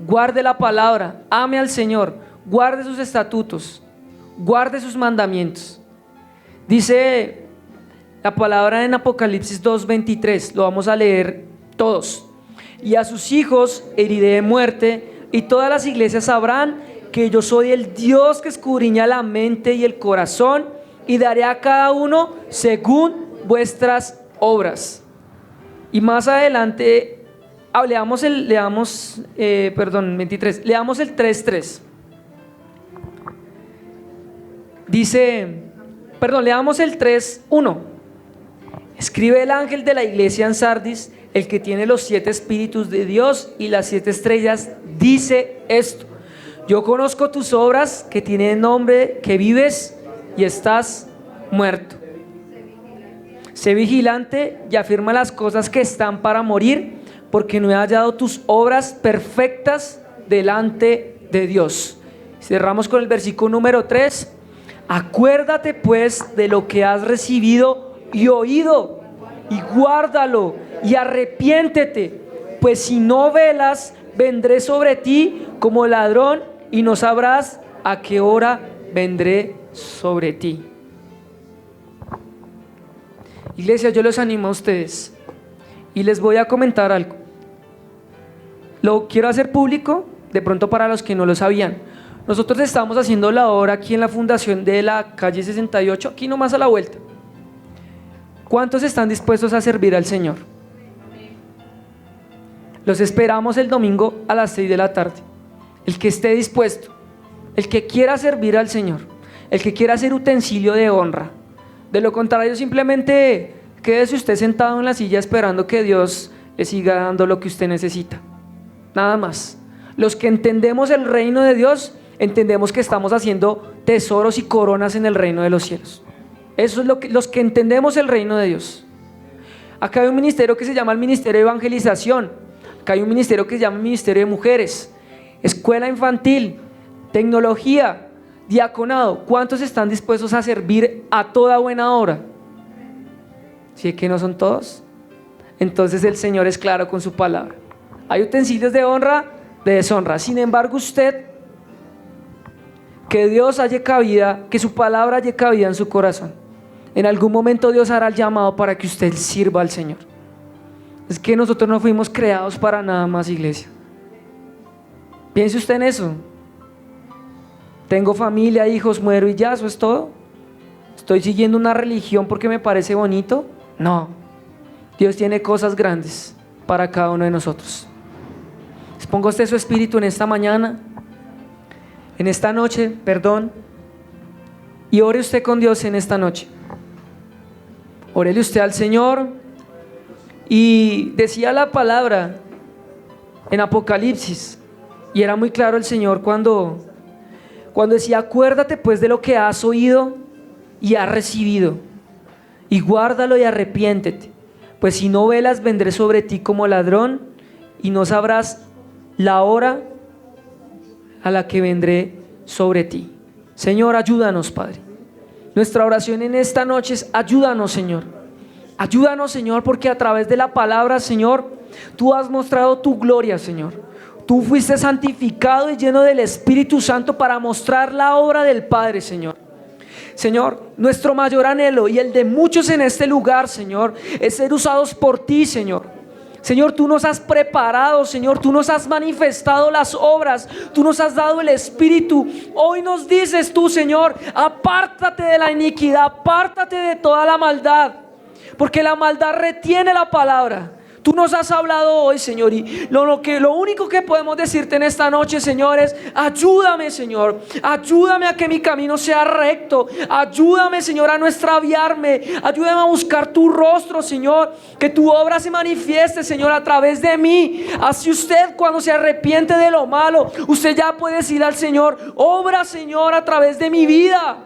guarde la palabra, ame al Señor, guarde sus estatutos, guarde sus mandamientos. Dice la palabra en Apocalipsis 2:23, lo vamos a leer todos. Y a sus hijos heriré de muerte, y todas las iglesias sabrán que yo soy el Dios que escudriña la mente y el corazón, y daré a cada uno según vuestras obras. Y más adelante leamos el 3:3. Leamos el 3:1. Escribe el ángel de la iglesia en Sardis, el que tiene los 7 espíritus de Dios y las 7 estrellas, dice esto: yo conozco tus obras, que tienen nombre, que vives y estás muerto. Sé vigilante y afirma las cosas que están para morir, porque no he hallado tus obras perfectas delante de Dios. Cerramos con el versículo número 3. Acuérdate pues de lo que has recibido y oído, y guárdalo y arrepiéntete, pues si no velas, vendré sobre ti como ladrón y no sabrás a qué hora vendré sobre ti. Iglesia, yo los animo a ustedes y les voy a comentar algo. Lo quiero hacer público, de pronto para los que no lo sabían. Nosotros estamos haciendo la obra aquí en la fundación de la calle 68, aquí nomás a la vuelta. ¿Cuántos están dispuestos a servir al Señor? Los esperamos el domingo a las 6 de la tarde. El que esté dispuesto, el que quiera servir al Señor, el que quiera ser utensilio de honra. De lo contrario, simplemente quédese usted sentado en la silla esperando que Dios le siga dando lo que usted necesita. Nada más. Los que entendemos el reino de Dios, entendemos que estamos haciendo tesoros y coronas en el reino de los cielos. Eso es los que entendemos el reino de Dios. Acá hay un ministerio que se llama el Ministerio de Evangelización. Acá hay un ministerio que se llama el Ministerio de Mujeres, Escuela Infantil, Tecnología, Diaconado. ¿Cuántos están dispuestos a servir a toda buena obra? ¿Sí que no son todos? Entonces el Señor es claro con su palabra. Hay utensilios de honra, de deshonra. Sin embargo, usted, que Dios haya cabida, que su palabra haya cabida en su corazón. En algún momento Dios hará el llamado para que usted sirva al Señor. Es que nosotros no fuimos creados para nada más, iglesia. Piense usted en eso. Tengo familia, hijos, muero y ya, eso es todo. ¿Estoy siguiendo una religión porque me parece bonito? No. Dios tiene cosas grandes para cada uno de nosotros. Ponga usted su espíritu en esta mañana, en esta noche, y ore usted con Dios en esta noche. Órele usted al Señor. Y decía la palabra en Apocalipsis, y era muy claro el Señor cuando decía: acuérdate pues de lo que has oído y has recibido, y guárdalo y arrepiéntete, pues si no velas, vendré sobre ti como ladrón, y no sabrás la hora a la que vendré sobre ti. Señor, ayúdanos, Padre. Nuestra oración en esta noche es: ayúdanos, Señor. Ayúdanos, Señor, porque a través de la palabra, Señor, tú has mostrado tu gloria, Señor. Tú fuiste santificado y lleno del Espíritu Santo para mostrar la obra del Padre, Señor. Señor, nuestro mayor anhelo y el de muchos en este lugar, Señor, es ser usados por ti, Señor. Señor, tú nos has preparado, Señor, tú nos has manifestado las obras, tú nos has dado el Espíritu. Hoy nos dices tú, Señor: apártate de la iniquidad, apártate de toda la maldad, porque la maldad retiene la palabra. Tú nos has hablado hoy, Señor, y lo único que podemos decirte en esta noche, Señor, es: ayúdame, Señor, ayúdame a que mi camino sea recto, ayúdame, Señor, a no extraviarme, ayúdame a buscar tu rostro, Señor, que tu obra se manifieste, Señor, a través de mí. Así usted, cuando se arrepiente de lo malo, usted ya puede decir al Señor: obra, Señor, a través de mi vida.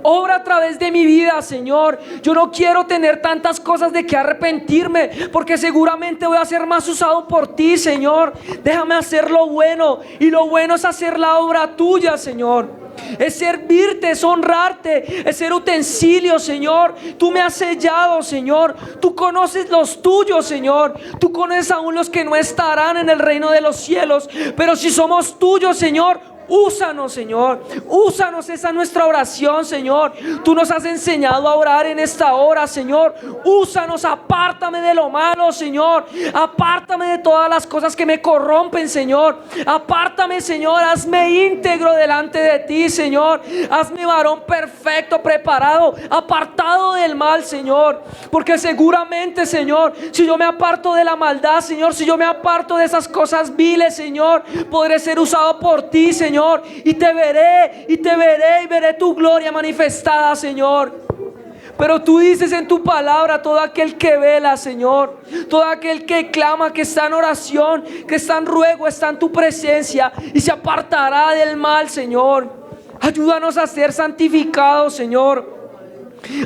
Obra a través de mi vida, Señor. Yo no quiero tener tantas cosas de que arrepentirme, porque seguramente voy a ser más usado por ti, Señor. Déjame hacer lo bueno, y lo bueno es hacer la obra tuya, Señor. Es servirte, es honrarte, es ser utensilio, Señor. Tú me has sellado, Señor. Tú conoces los tuyos, Señor. Tú conoces aún los que no estarán en el reino de los cielos. Pero si somos tuyos, Señor, úsanos, Señor. Úsanos, esa es nuestra oración, Señor. Tú nos has enseñado a orar en esta hora, Señor. Úsanos, apártame de lo malo, Señor. Apártame de todas las cosas que me corrompen, Señor. Apártame, Señor. Hazme íntegro delante de ti, Señor. Hazme varón perfecto, preparado, apartado del mal, Señor. Porque seguramente, Señor, si yo me aparto de la maldad, Señor, si yo me aparto de esas cosas viles, Señor, podré ser usado por ti, Señor. Y te veré, y veré tu gloria manifestada, Señor. Pero tú dices en tu palabra: todo aquel que vela, Señor, todo aquel que clama, que está en oración, que está en ruego, está en tu presencia, y se apartará del mal, Señor. Ayúdanos a ser santificados, Señor.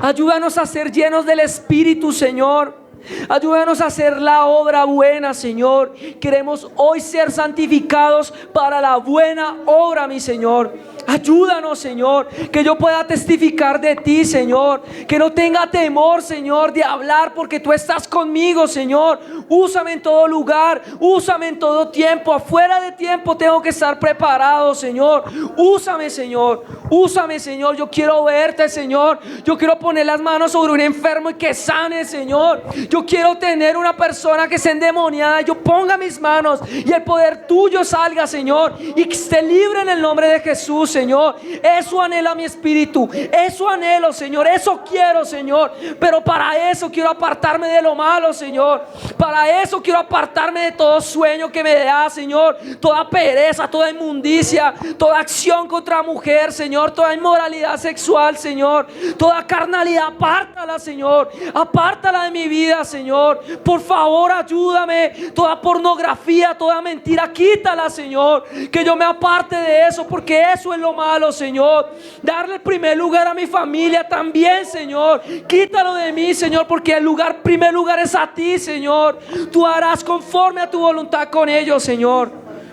Ayúdanos a ser llenos del Espíritu, Señor. Ayúdanos a hacer la obra buena, Señor. Queremos hoy ser santificados para la buena obra, mi Señor. Ayúdanos, Señor, que yo pueda testificar de ti, Señor. Que no tenga temor, Señor, de hablar, porque tú estás conmigo, Señor. Úsame en todo lugar, úsame en todo tiempo. Afuera de tiempo tengo que estar preparado, Señor. Úsame, Señor. Úsame, Señor. Yo quiero verte, Señor. Yo quiero poner las manos sobre un enfermo y que sane, Señor. Yo quiero tener una persona que esté endemoniada. Yo ponga mis manos y el poder tuyo salga, Señor, y que esté libre en el nombre de Jesús, Señor. Eso anhela mi espíritu. Eso anhelo, Señor. Eso quiero, Señor. Pero para eso quiero apartarme de lo malo, Señor. Para eso quiero apartarme de todo sueño que me da, Señor. Toda pereza, toda inmundicia, toda acción contra mujer, Señor. Toda inmoralidad sexual, Señor. Toda carnalidad, apártala, Señor. Apártala de mi vida, Señor. Por favor, ayúdame. Toda pornografía, toda mentira, quítala, Señor. Que yo me aparte de eso, porque eso es lo malo, Señor. Darle el primer lugar a mi familia también, Señor. Quítalo de mí, Señor, porque el primer lugar es a ti, Señor. Tú harás conforme a tu voluntad con ellos, Señor.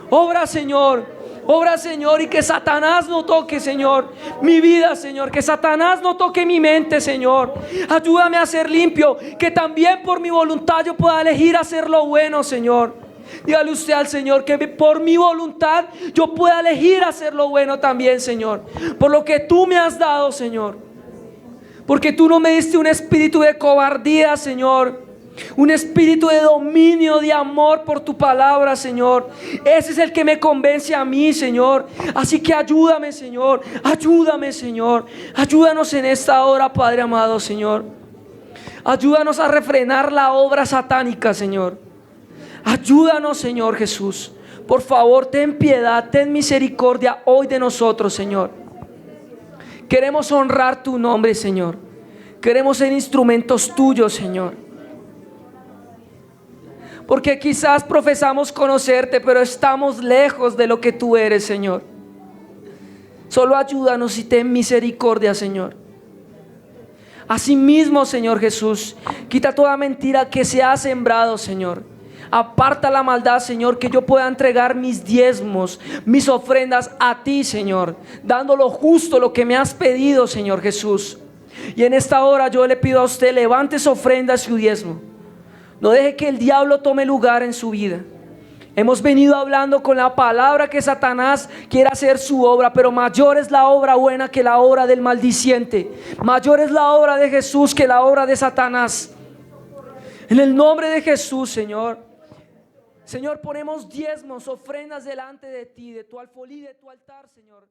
Obra, Señor. Obra, Señor, y que Satanás no toque, Señor, mi vida, Señor. Que Satanás no toque mi mente, Señor. Ayúdame a ser limpio. Que también por mi voluntad yo pueda elegir hacer lo bueno, Señor. Dígale usted al Señor que por mi voluntad yo pueda elegir hacer lo bueno también, Señor. Por lo que tú me has dado, Señor. Porque tú no me diste un espíritu de cobardía, Señor. Un espíritu de dominio, de amor por tu palabra, Señor. Ese es el que me convence a mí, Señor. Así que ayúdame, Señor. Ayúdame, Señor. Ayúdanos en esta hora, Padre amado, Señor. Ayúdanos a refrenar la obra satánica, Señor. Ayúdanos, Señor Jesús. Por favor, ten piedad, ten misericordia hoy de nosotros, Señor. Queremos honrar tu nombre, Señor. Queremos ser instrumentos tuyos, Señor. Porque quizás profesamos conocerte, pero estamos lejos de lo que tú eres, Señor. Solo ayúdanos y ten misericordia, Señor. Asimismo, Señor Jesús, quita toda mentira que se ha sembrado, Señor. Aparta la maldad, Señor, que yo pueda entregar mis diezmos, mis ofrendas a ti, Señor, dando lo justo, lo que me has pedido, Señor Jesús. Y en esta hora yo le pido a usted: levante su ofrenda, su diezmo. No deje que el diablo tome lugar en su vida. Hemos venido hablando con la palabra que Satanás quiere hacer su obra, pero mayor es la obra buena que la obra del maldiciente. Mayor es la obra de Jesús que la obra de Satanás. En el nombre de Jesús, Señor. Señor, ponemos diezmos, ofrendas delante de ti, de tu alfolí, de tu altar, Señor.